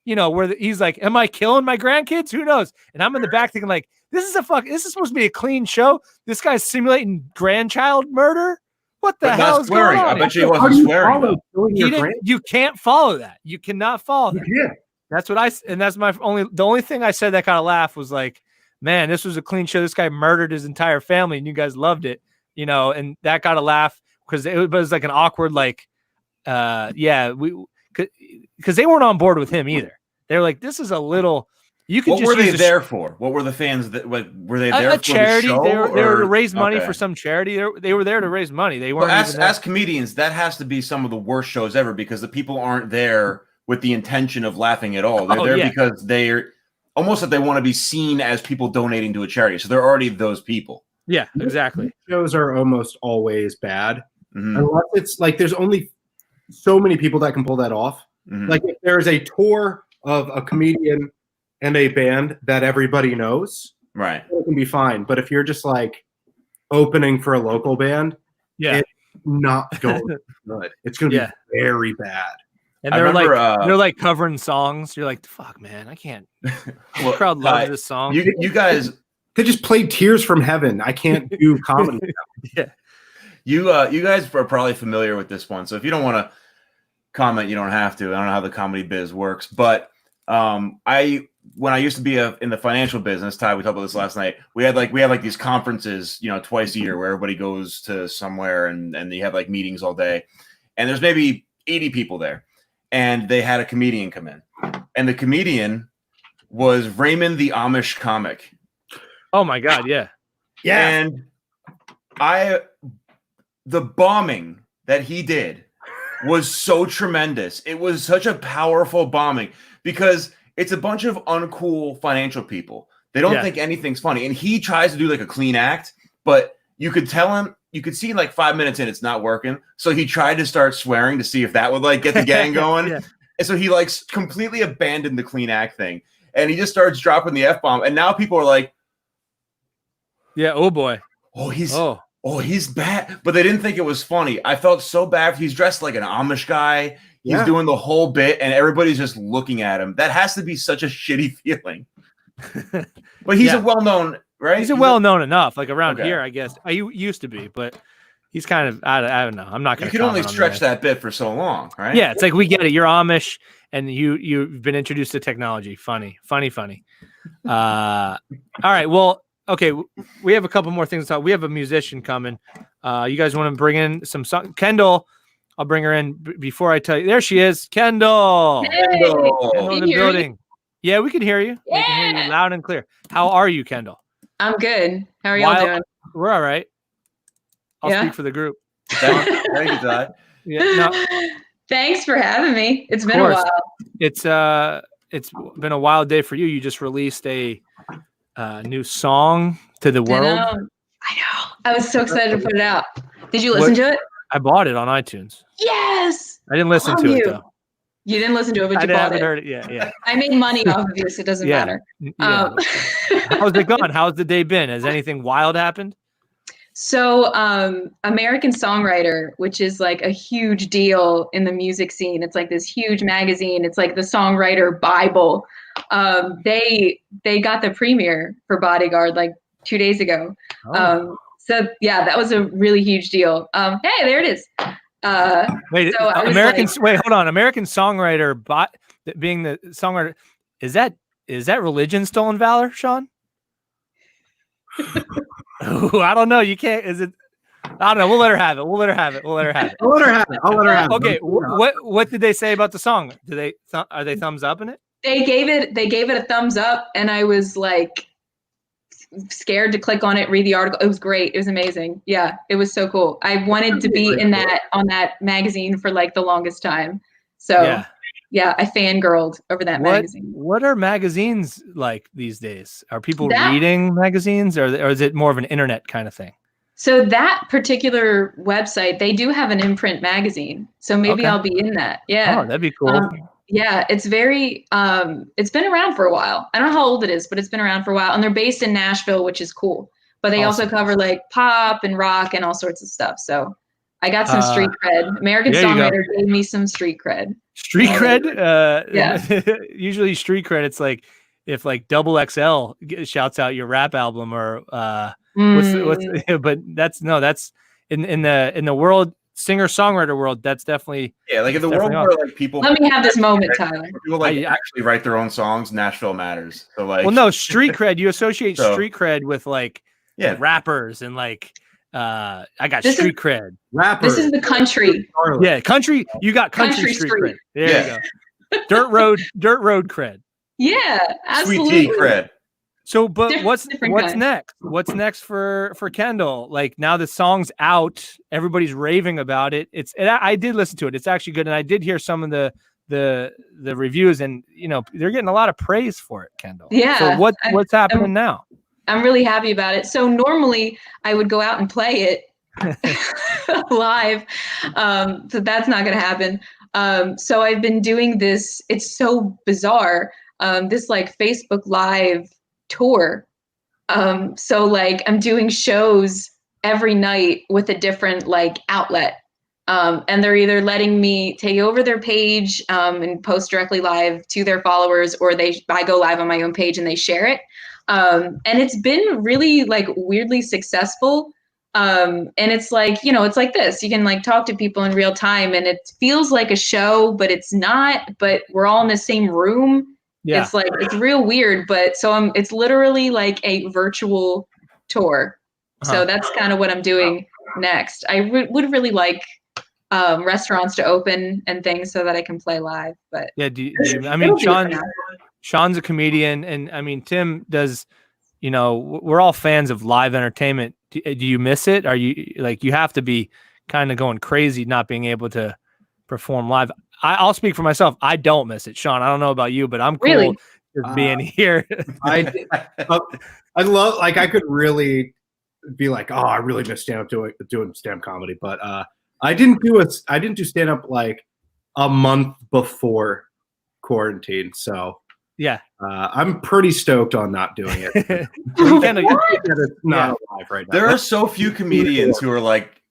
where he's like, am I killing my grandkids? Who knows? And I'm in the back thinking like, this is supposed to be a clean show. This guy's simulating grandchild murder. What the hell is going on? I bet you he wasn't swearing. You can't follow that. You cannot follow that. Yeah. That's what that's the only thing I said that got a laugh was like, man, this was a clean show. This guy murdered his entire family and you guys loved it, and that got a laugh because it was like an awkward, like, because they weren't on board with him either. They were like, this is a little, you could what just were they there for? What were the fans that were they there for? Charity. The show, they were to raise money for some charity. They were there to raise money. They weren't. As comedians, that has to be some of the worst shows ever because the people aren't there with the intention of laughing at all. They're there because they're almost that they want to be seen as people donating to a charity. So they're already those people. Yeah, exactly. Shows are almost always bad. Unless it's like there's only so many people that can pull that off. Like if there's a tour of a comedian and a band that everybody knows, right, it can be fine. But if you're just like opening for a local band, it's not going to be good. It's going to be very bad. And they're like covering songs. You're like, fuck, man, I can't. The crowd loves this song. You guys, they just played Tears from Heaven. I can't do comedy. Yeah. You guys are probably familiar with this one. So if you don't want to comment, you don't have to. I don't know how the comedy biz works, but I when I used to be in the financial business, Ty, we talked about this last night. We had like these conferences, twice a year where everybody goes to somewhere and you have like meetings all day. And there's maybe 80 people there. And they had a comedian come in. And the comedian was Raymond the Amish comic. Oh my God, yeah. Yeah. And the bombing that he did was so tremendous. It was such a powerful bombing because it's a bunch of uncool financial people. They don't think anything's funny. And he tries to do like a clean act, but you could tell him, you could see like 5 minutes in, it's not working. So he tried to start swearing to see if that would like get the gang going. And so he like completely abandoned the clean act thing. And he just starts dropping the F-bomb. And now people are like, yeah, oh boy. Oh, he's bad. But they didn't think it was funny. I felt so bad. He's dressed like an Amish guy. He's doing the whole bit, and everybody's just looking at him. That has to be such a shitty feeling. But he's a well-known, right? He's a well-known enough, like around here, I guess. He used to be, but he's kind of, I don't know. I'm not going to. You can only stretch that bit for so long, right? Yeah, it's like we get it. You're Amish, and you've been introduced to technology. Funny. All right, well, okay, we have a couple more things to talk. We have a musician coming. You guys want to bring in some song? Kendall, I'll bring her in before I tell you. There she is, Kendall. Hey, Kendall in the building. Yeah, we can hear you. Yeah. We can hear you loud and clear. How are you, Kendall? I'm good. How are y'all doing? We're all right. I'll speak for the group. Thank you, Todd. Thanks for having me. It's been a while. It's been a wild day for you. You just released a new song to the world. I know. I was so excited to put it out. Did you listen to it? I bought it on iTunes. Yes. I didn't listen to it though. You didn't listen to it, but you bought it. Heard it. Yeah. I made money off of you, so it doesn't matter. Yeah. How's it gone? How's the day been? Has anything wild happened? So, American Songwriter, which is like a huge deal in the music scene. It's like this huge magazine. It's like the songwriter Bible. They got the premiere for Bodyguard like 2 days ago. So yeah, that was a really huge deal. Hey, there it is. Wait, so wait, hold on. American Songwriter, being the songwriter, is that religion stolen valor, Sean? Ooh, I don't know. You can't. Is it? I don't know. We'll let her have it. I'll let her have it. Okay. What did they say about the song? Are they thumbs up in it? They gave it a thumbs up, and I was like scared to click on it, read the article. It was great. It was amazing. Yeah, it was so cool. I wanted to be on that magazine for like the longest time. So yeah, I fangirled over that magazine. What are magazines like these days? Are people reading magazines, or is it more of an internet kind of thing? So that particular website, they do have an imprint magazine. So maybe I'll be in that. Yeah. Oh, that'd be cool. Yeah, it's very, it's been around for a while. I don't know how old it is, but it's been around for a while. And they're based in Nashville, which is cool. But they also cover like pop and rock and all sorts of stuff. So I got some street cred. American Songwriter gave me some street cred. Street cred? Yeah. Usually street cred, it's like if like Double XL shouts out your rap album or but that's in the world, singer-songwriter world, that's definitely like in the world where like people let me have this moment, Tyler. People actually write their own songs. Nashville matters. So like, well, no, street cred. You associate street cred with like rappers and like I got street cred. Rappers. This is the country. Yeah, country. You got country street cred. There you go. Dirt road cred. Yeah, absolutely. Sweet tea cred. So, but what's next? What's next for Kendall? Like now the song's out, everybody's raving about it. I did listen to it. It's actually good, and I did hear some of the reviews, and they're getting a lot of praise for it, Kendall. Yeah. So what's happening now? I'm really happy about it. So normally I would go out and play it live, so that's not going to happen. So I've been doing this. It's so bizarre. This like Facebook Live tour. So like I'm doing shows every night with a different like outlet. And they're either letting me take over their page and post directly live to their followers, or I go live on my own page and they share it. And it's been really like weirdly successful. And it's like, it's like this, you can like talk to people in real time and it feels like a show, but it's not, but we're all in the same room Yeah. It's like, it's real weird, but so it's literally like a virtual tour. So that's kind of what I'm doing next. I would really like restaurants to open and things so that I can play live. But yeah, I mean, Sean's a comedian, and I mean, Tim does. You know, we're all fans of live entertainment. Do you miss it? Are you like, you have to be kind of going crazy not being able to perform live? I'll speak for myself. I don't miss it, Sean. I don't know about you, but I'm cool just being here. I love, like, I could really be like, oh, I really miss stand up doing stand up comedy, but I didn't do stand up like a month before quarantine, so yeah, I'm pretty stoked on not doing it. It's not alive right now. There are so few comedians who are like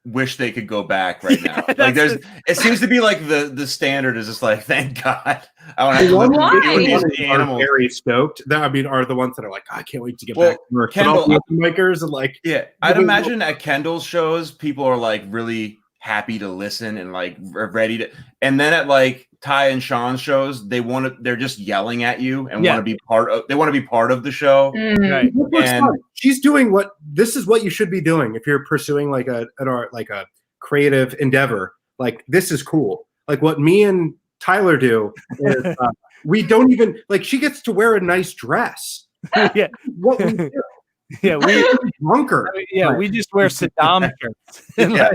wish they could go back right now. Like it seems to be like the standard is just like, thank God I don't have to live with these animals. Very stoked. I mean, are the ones that are like, I can't wait to get back to work. Kendall, makers and like, yeah, I'd imagine at Kendall's shows, people are like really happy to listen and like ready to, and then at like Ty and Sean's shows, they're just yelling at you and want to be part of the show. Right. And she's doing this is what you should be doing if you're pursuing like a creative endeavor. Like, this is cool. Like what me and Tyler do is we don't even, like, she gets to wear a nice dress. Yeah. What we do. Yeah, we drunker. We just wear Saddam shirts. Yeah.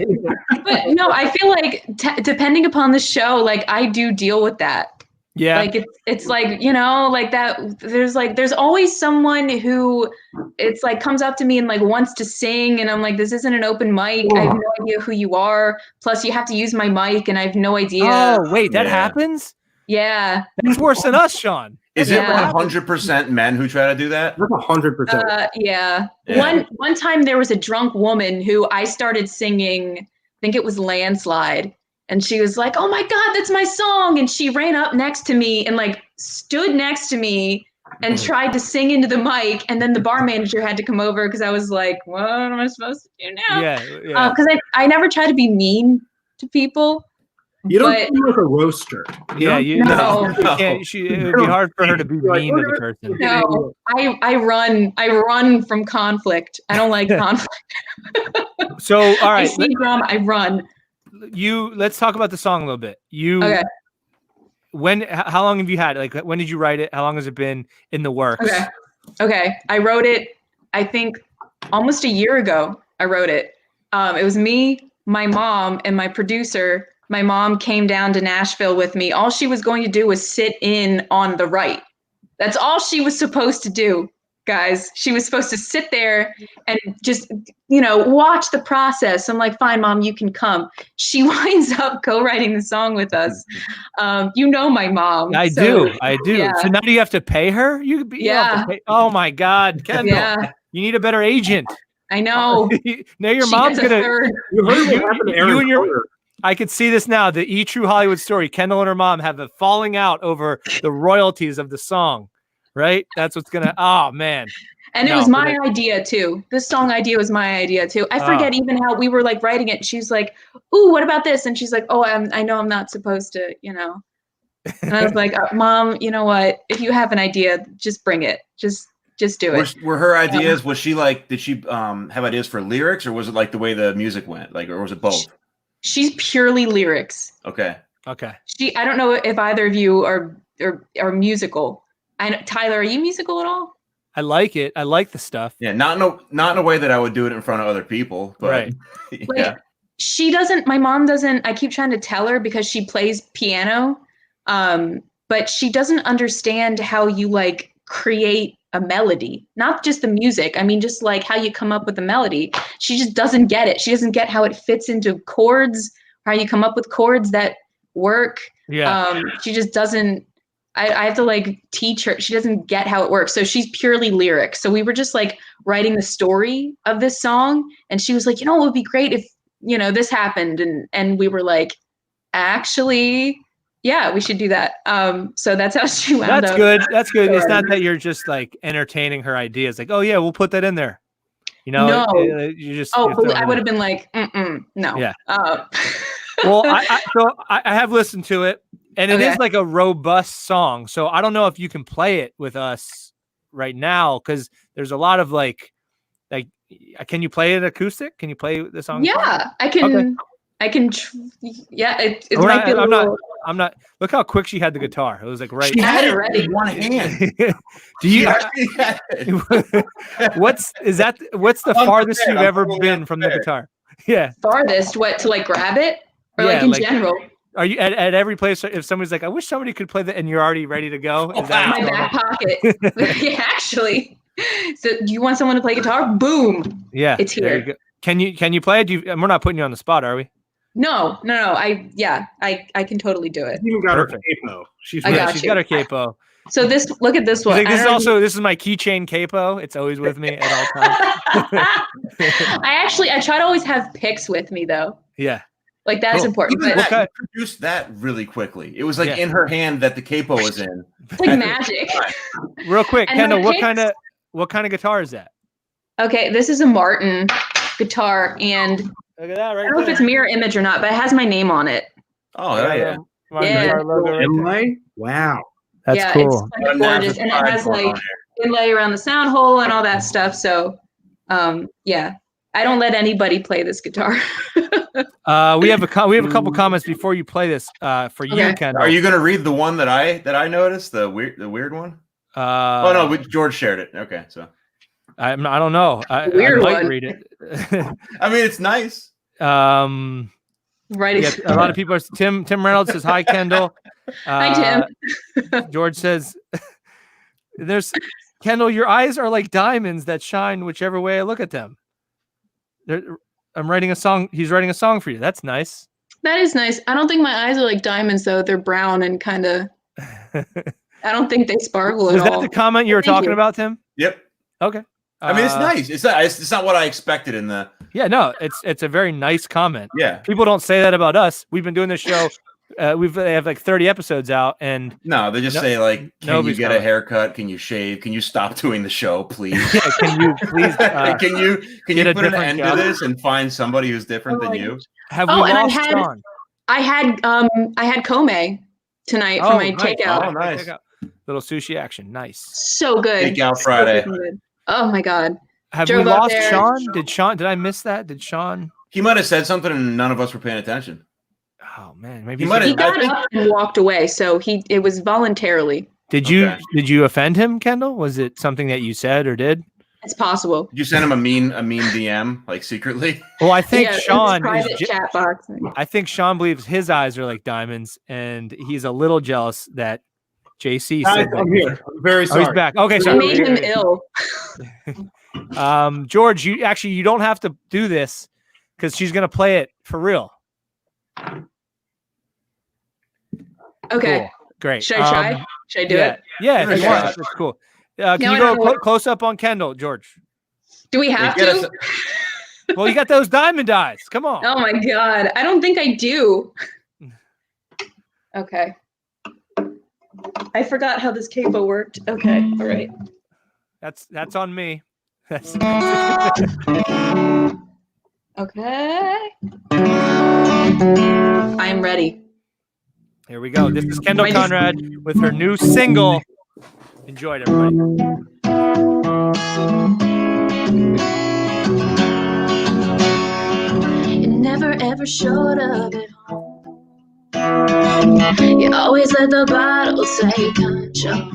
But no, I feel like depending upon the show, like I do deal with that. Yeah, like it's like, you know, like that. There's always someone who it's like comes up to me and like wants to sing, and I'm like, this isn't an open mic. I have no idea who you are. Plus, you have to use my mic, and I have no idea. Oh wait, that happens? Yeah, that's worse than us, Sean. Is it 100% men who try to do that? 100%. Yeah. One time there was a drunk woman who I started singing, I think it was Landslide, and she was like, oh my God, that's my song. And she ran up next to me and like stood next to me and tried to sing into the mic. And then the bar manager had to come over because I was like, what am I supposed to do now? Yeah. Because I never try to be mean to people. You don't seem like a roaster. Yeah, no. It would be hard for her to be mean to the person. No, I run from conflict. I don't like conflict. So, all right, I see drama, I run. Let's talk about the song a little bit. Okay. How long have you had? Like, when did you write it? How long has it been in the works? Okay. I wrote it, I think, almost a year ago. I wrote it. It was me, my mom, and my producer. My mom came down to Nashville with me. All she was going to do was sit in on the right. That's all she was supposed to do, guys. She was supposed to sit there and just, watch the process. I'm like, fine, Mom, you can come. She winds up co-writing the song with us. My mom. I do. Yeah. So now do you have to pay her? You have to pay. Oh my God, Kendall. Yeah. You need a better agent. I know. Now your mom's going to. You and your. I could see this now. The E! True Hollywood Story. Kendall and her mom have a falling out over the royalties of the song, right? That's what's gonna. Oh man! And it was my idea too. This song idea was my idea too. I forget even how we were like writing it. She's like, "Ooh, what about this?" And she's like, "Oh, I know I'm not supposed to, And I was like, "Mom, you know what? If you have an idea, just bring it. Just do it." Were her ideas? Was she like? Did she have ideas for lyrics, or was it like the way the music went? Like, or was it both? She's purely lyrics. Okay. I don't know if either of you are musical. Tyler, are you musical at all? I like it. I like the stuff. Yeah, not in a way that I would do it in front of other people. But, right. Yeah. She doesn't. My mom doesn't. I keep trying to tell her because she plays piano, but she doesn't understand how you like create a melody, not just the music. I mean, just like how you come up with a melody. She just doesn't get it. She doesn't get how it fits into chords, how you come up with chords that work. Yeah. She just doesn't. I have to like teach her. She doesn't get how it works. So she's purely lyric. So we were just like writing the story of this song, and she was like, it would be great if this happened, and we were like, actually, yeah, we should do that. So that's how she wound up. That's good. That's good. It's not that you're just like entertaining her ideas. Like, oh yeah, we'll put that in there. No. You just. I would have been like, no. Yeah. Well, I have listened to it. And it is like a robust song. So I don't know if you can play it with us right now because there's a lot of like, can you play it acoustic? Can you play the song? Yeah, I can. Okay. I can. Yeah, it might be a little. I'm not. Look how quick she had the guitar. It was like right. She had it ready. One hand. Do you? What's the farthest you've ever been from the guitar? Yeah. Farthest? What, to like grab it, or like in general? Are you at every place? If somebody's like, I wish somebody could play that, and you're already ready to go. Is that my back pocket? Yeah, actually. So, do you want someone to play guitar? Boom. Yeah, it's here. Can you play it? We're not putting you on the spot, are we? No. I can totally do it. She even got her capo. She's got her capo. So look at this one. Like, this is my keychain capo. It's always with me at all times. I try to always have picks with me though. Yeah. Like that's important. Even you produced that really quickly. It was like in her hand that the capo was in. It's like magic. Real quick, Kendall, what kind of guitar is that? Okay, this is a Martin guitar, and look at that right I don't know if it's mirror image or not, but it has my name on it. Oh yeah. Wow. That's cool. It's like gorgeous, and it has like inlay around the sound hole and all that stuff. So, yeah, I don't let anybody play this guitar. We have a couple comments before you play this for you, Kendall. Are you going to read the one that I noticed, the weird one? Oh no, George shared it. Okay, so I don't know. I might read it. I mean, it's nice. Right. Yeah, a lot of people are. Tim Reynolds says hi, Kendall. Hi, Tim. George says, Kendall, your eyes are like diamonds that shine whichever way I look at them. I'm writing a song. He's writing a song for you. That's nice. That is nice. I don't think my eyes are like diamonds, though. They're brown and kind of. I don't think they sparkle at all. Is that the comment you were talking about, Tim? Yep. Okay. I mean, it's nice. It's not what I expected in the. Yeah, no, it's a very nice comment. Yeah. People don't say that about us. We've been doing this show. They have like 30 episodes out, and no, they just say like, "Can you get a haircut? Can you shave? Can you stop doing the show, please? Yeah, can you please? Can you put an end to this and find somebody who's different than you?" Have we lost Sean? I had Kome tonight for my takeout. Oh, nice. Little sushi action. Nice. So good. Takeout Friday. Oh my God. Have we lost Sean? Did I miss that? Did Sean? He might have said something and none of us were paying attention. Oh man, maybe he got up and walked away. So it was voluntarily. Did you offend him, Kendall? Was it something that you said or did? It's possible. Did you send him a mean DM like secretly? Well, I think Sean private chat box. I think Sean believes his eyes are like diamonds, and he's a little jealous that JC said that. I'm here. I'm very sorry. Oh, he's back. Okay, so made him ill. George, you don't have to do this because she's gonna play it for real. Okay. Cool. Great. Should I try? Should I do it? Yeah, if you want. That's cool. Can you go close up on Kendall, George? Do we have to? Well, you got those diamond eyes. Come on. Oh my God. I don't think I do. Okay. I forgot how this capo worked. Okay. All right. That's on me. That's okay. I'm ready. Here we go. This is Kendall Conrad with her new single. Enjoy it, everybody. You never ever showed up at home. You always let the bottle take control.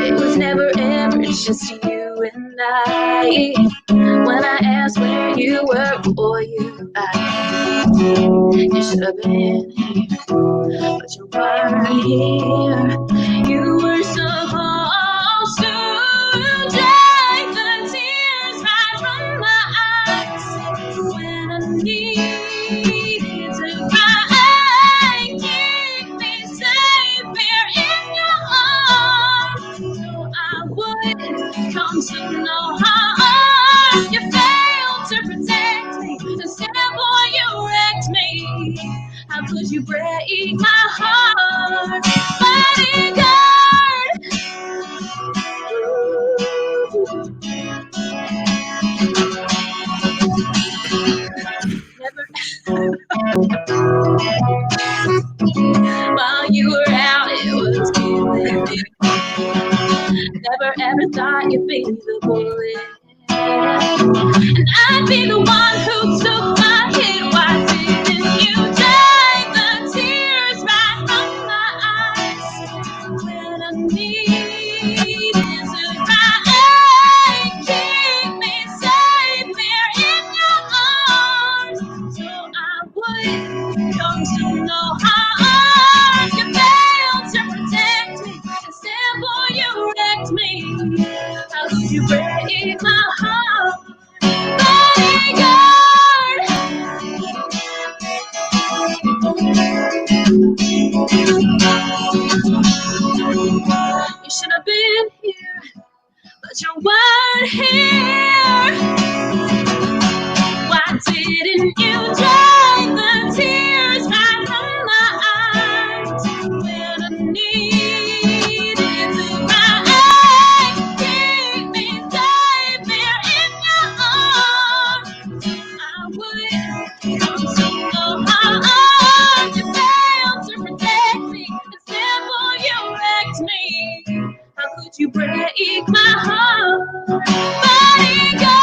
It was never ever just you and I. When I asked where you were, boy, you lied. You should have been here, but you weren't here. You were supposed to take the tears right from my eyes when I need to cry. Keep me safe here in your arms, so I would come to know how you failed to protect me. Instead, boy, you wrecked me. How could you break my heart, bodyguard? While you were out, it was killing me. Never ever thought you'd be the bullet. And I'd be the one who took my hit. Why didn't you dry the tears right from my eyes? When I needed to cry, keep me safe here in your arms, so I would come to know how you failed to protect me. Instead, boy, you wrecked me. How could you break my heart, bodyguard? You should have been here, but you weren't here. Why didn't you dry the tears right from my eyes? When I needed to cry, keep me safe here in your arms. I would come to know how you failed to protect me. Instead, boy, you wrecked me. How could you break my heart, bodyguard?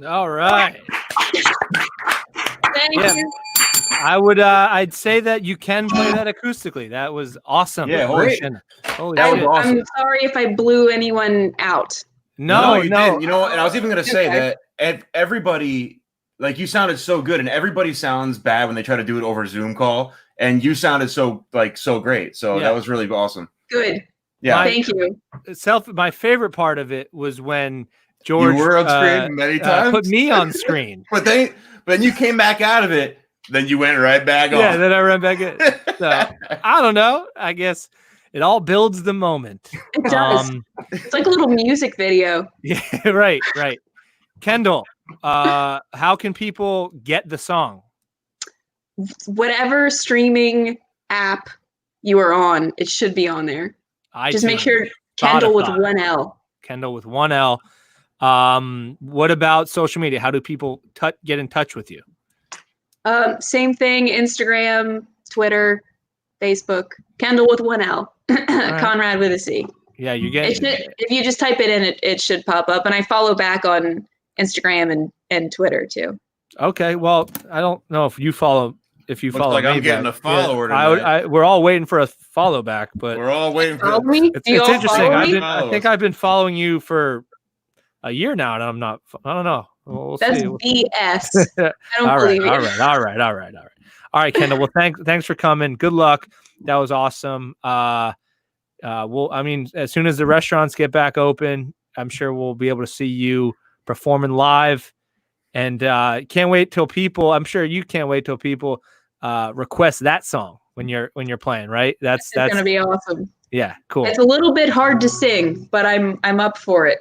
All right. Thank Yeah. you. I would. I'd say that you can play that acoustically. That was awesome. Yeah, Holy great. Holy That was shit. awesome. I'm sorry if I blew anyone out. No, you didn't. You know, and I was even going to say Okay. that everybody, like, you sounded so good, and everybody sounds bad when they try to do it over Zoom call, and you sounded so great. So Yeah. that was really awesome. Good. Yeah, Thank you. My favorite part of it was when George you were on screen many times. put me on screen. but then you came back out of it. Then you went right back Yeah, on. then I ran back in. So I don't know. I guess it all builds the moment. It does. It's like a little music video. Yeah, right. Kendall, how can people get the song? Whatever streaming app you are on, it should be on there. Just make iTunes, sure Kendall with Spotify. one L. Kendall with one L. What about social media? How do people get in touch with you? Same thing. Instagram, Twitter, Facebook. Kendall with one L. Right. Conrad with a C. Yeah, you It get. should, if you just type it in, it should pop up. And I follow back on Instagram and Twitter too. Okay, well, I don't know if you follow. If you Looks follow like me I'm getting back. a follower Yeah, tonight. we're all waiting for a follow back, but We're all waiting for Follow me? it's Do you all interesting. follow me? I think I've been following you for a year now, and I'm not. I don't know. We'll That's see. BS. I don't All believe right, you. all right, Kendall. Well, thanks for coming. Good luck. That was awesome. I mean, as soon as the restaurants get back open, I'm sure we'll be able to see you performing live. And can't wait till people. I'm sure you can't wait till people request that song when you're playing. Right? That's gonna be awesome. Yeah, cool. It's a little bit hard to sing, but I'm up for it.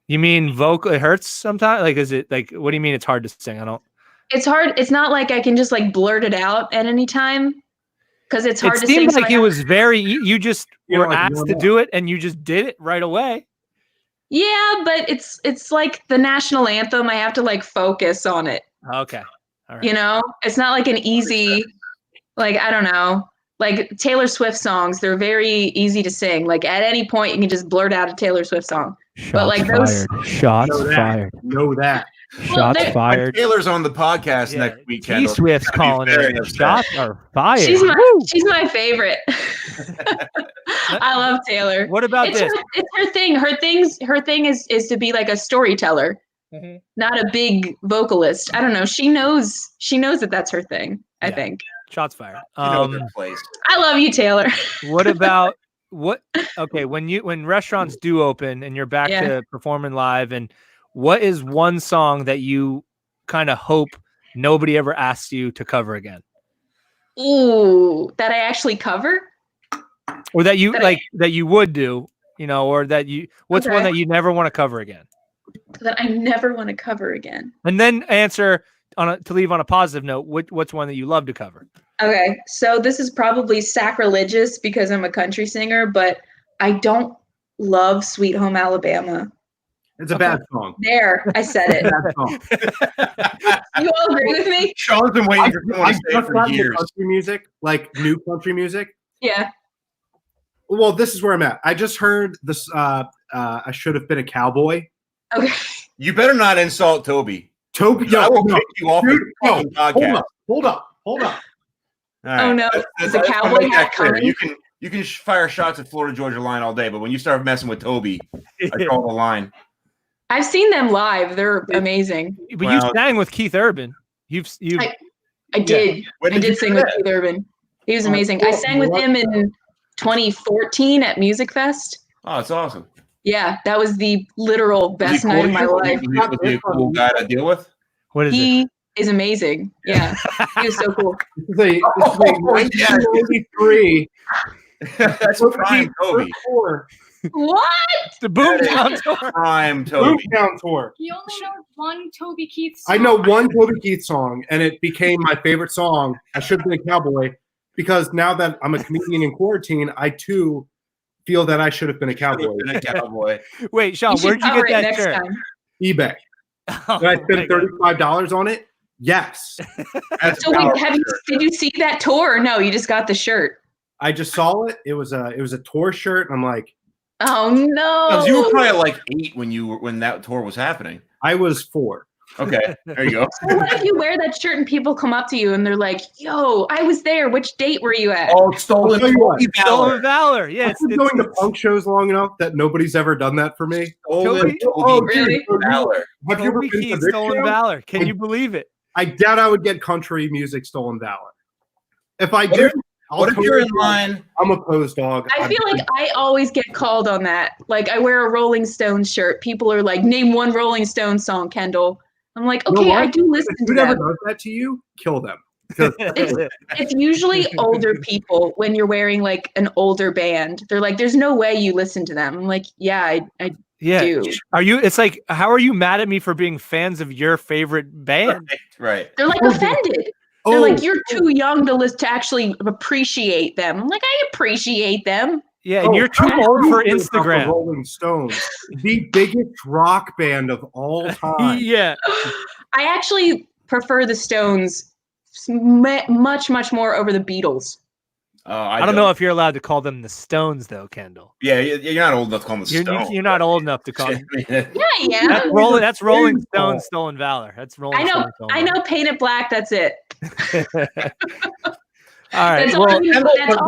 You mean vocal? It hurts sometimes. Like, is it like? What do you mean? It's hard to sing. I don't. It's hard. It's not like I can just like blurt it out at any time because it's hard to sing. It seemed so like I it have- was very. You just were like asked to do it, and you just did it right away. Yeah, but it's like the national anthem. I have to like focus on it. Okay. All right. You know, it's not like an easy, like, I don't know, like Taylor Swift songs. They're very easy to sing. Like at any point you can just blurt out a Taylor Swift song. But like those, Shots fired. Know that. Well, Shots they- fired. Taylor's on the podcast Yeah, next week. T Kendall. Swift's calling very it. upset. Shots are fired. she's Woo! my favorite. I love Taylor. What about It's this? it's her thing. Her thing is to be like a storyteller, not a big vocalist. I don't know. She knows that that's her thing. I Yeah. think. Shots fired. You know their place. I love you, Taylor. What about what? Okay, when restaurants do open and you're back Yeah. to performing live, and what is one song that you kind of hope nobody ever asks you to cover again, Ooh, that I actually cover. or that you That I- like that you would do, or that you? What's one Okay. that you never want to cover again? That I never want to cover again. And then answer to leave on a positive note. What's one that you love to cover? Okay, so this is probably sacrilegious because I'm a country singer, but I don't love Sweet Home Alabama. It's a bad song. There, I said it. Bad song. You all agree with me? Sean's been waiting for someone to say it just for gotten years. country music, like new country music. Yeah. Well, this is where I'm at. I just heard this. I should have been a cowboy. Okay. You better not insult Toby. Toby, I will kick you off dude, the fucking podcast. Hold up. All right. Oh no, is the Let's cowboy make that hat clear. coming? You can fire shots at Florida Georgia Line all day, but when you start messing with Toby, I call the line. I've seen them live. They're amazing. But you sang with Keith Urban. I did. I did sing with Keith Urban. He was amazing. I sang with him in 2014 at Music Fest. Oh, it's awesome. Yeah, that was the literal best night of my life. Was he a cool guy to deal with? What is He is amazing. Yeah, he was so cool. This is a 1993. That's prime Toby. What? The Boomtown Tour. Prime Toby. Boomtown Tour. He only knows one Toby Keith song. I know one Toby Keith song, and it became my favorite song. I should have been a cowboy, because now that I'm a comedian in quarantine, I too feel that I should have been a cowboy. Wait, Sean, where'd you get that shirt? Time. eBay. Oh, Did I spend $35 on it? Yes. So wait, did you see that tour? Or no, you just got the shirt. I just saw it. It was a tour shirt, and I'm like, oh no! You were probably like 8 when that tour was happening. I was 4. Okay, there you go. So what if you wear that shirt and people come up to you and they're like, "Yo, I was there. Which date were you at?" Oh, stolen valor. Yeah, I've been going to punk shows long enough that nobody's ever done that for me. Toby really? Valor. Have you ever Toby been to Keith this Stolen show? Valor. Can you believe it? I doubt I would get country music Stolen Valor. If I do, what if you're in line? I'm a pose dog. I feel like I always get called on that. Like I wear a Rolling Stones shirt. People are like, "Name one Rolling Stones song, Kendall." I'm like, You know okay, what? I do listen to Whoever them. does that to you, kill them. It's usually older people when you're wearing like an older band. They're like, "There's no way you listen to them." I'm like, "Yeah, I do." Are you? It's like, how are you mad at me for being fans of your favorite band? Right. They're like offended. They're like, "You're too young to actually appreciate them." I'm like, "I appreciate them." Yeah, and you're too old for Instagram. Rolling Stones, the biggest rock band of all time. Yeah. I actually prefer the Stones much more over the Beatles. I don't know if you're allowed to call them the Stones, though, Kendall. Yeah, you're not old enough to call them the Stones. You're not old enough to call them. Yeah, yeah. That's Rolling Stones, Stolen Valor. That's Rolling. I know. Paint It Black. That's it. All right. That's all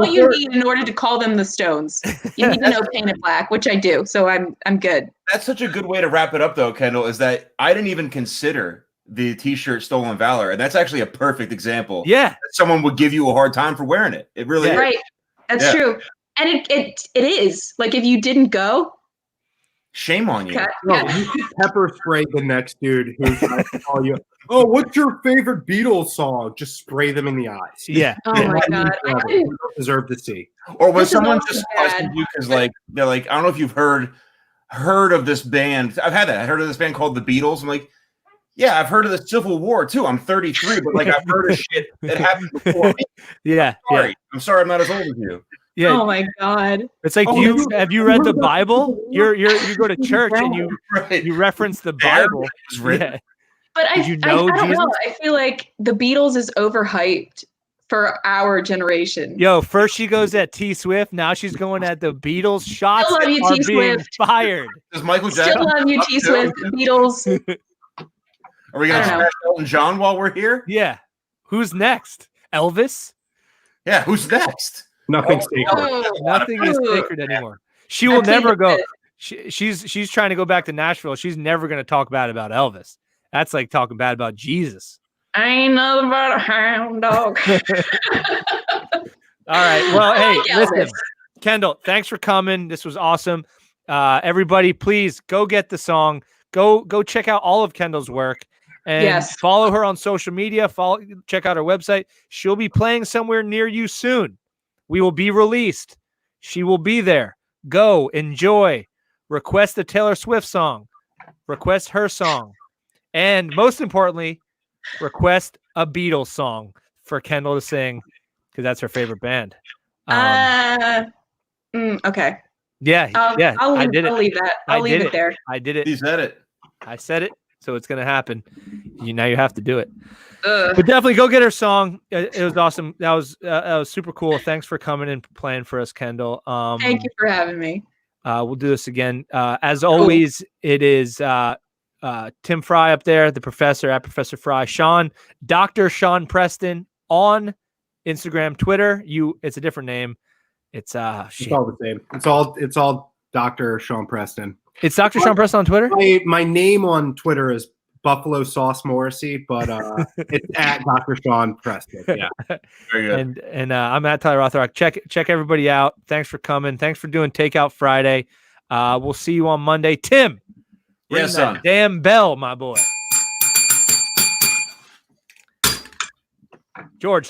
you need in order to call them the Stones. You need to know Paint It Black, which I do. So I'm good. That's such a good way to wrap it up, though, Kendall. Is that I didn't even consider the T-shirt "Stolen Valor," and that's actually a perfect example. Yeah, that someone would give you a hard time for wearing it. It really is. Right. That's true, and it is like if you didn't go, shame on you. No, you should pepper spray the next dude who's trying to call you. Oh, what's your favorite Beatles song? Just spray them in the eyes. Yeah. Oh my God. I don't deserve to see. Or when someone just questions you because they're like, I don't know if you've heard of this band. I've had that. I heard of this band called the Beatles. I'm like, yeah, I've heard of the Civil War too. I'm 33, but like I've heard of shit that happened before me. Yeah. I'm sorry I'm not as old as you. Yeah. Oh my God. It's like, have you read the Bible? You go to church and you reference the Bible. Yeah. But I don't know. I feel like the Beatles is overhyped for our generation. Yo, first she goes at T Swift, now she's going at the Beatles. Shots Still love you, are T being Swift. fired. Does Michael Jackson still love you, T Swift? Beatles. Are we gonna smash Elton John while we're here? Yeah. Who's next? Elvis? Yeah, who's next? Nothing's sacred. Nothing is sacred anymore. She will never go. She's trying to go back to Nashville. She's never going to talk bad about Elvis. That's like talking bad about Jesus. I ain't nothing but a hound dog. All right. Well, hey, listen, Kendall, thanks for coming. This was awesome. Everybody, please go get the song. Go check out all of Kendall's work and follow her on social media. Check out her website. She'll be playing somewhere near you soon. We will be released. She will be there. Go, enjoy, request a Taylor Swift song, request her song, and most importantly, request a Beatles song for Kendall to sing because that's her favorite band. Okay. Yeah, yeah. I'll I did it. I'll leave that. I'll leave it there. I did it. He said it. I said it, so it's gonna happen. Now you have to do it. But definitely go get her song. It was awesome. That was super cool. Thanks for coming and playing for us, Kendall. Thank you for having me. We'll do this again. As always, it is Tim Fry up there, the professor at Professor Fry. Dr. Sean Preston on Instagram, Twitter. It's a different name. It's all the same. It's all Dr. Sean Preston. It's Dr. Sean Preston on Twitter. My name on Twitter is Buffalo Sauce Morrissey, but it's at Dr. Sean Preston. Yeah, very good. And I'm at Tyler Rothrock. Check everybody out. Thanks for coming. Thanks for doing Takeout Friday. We'll see you on Monday. Tim, ring that damn bell, my boy. George.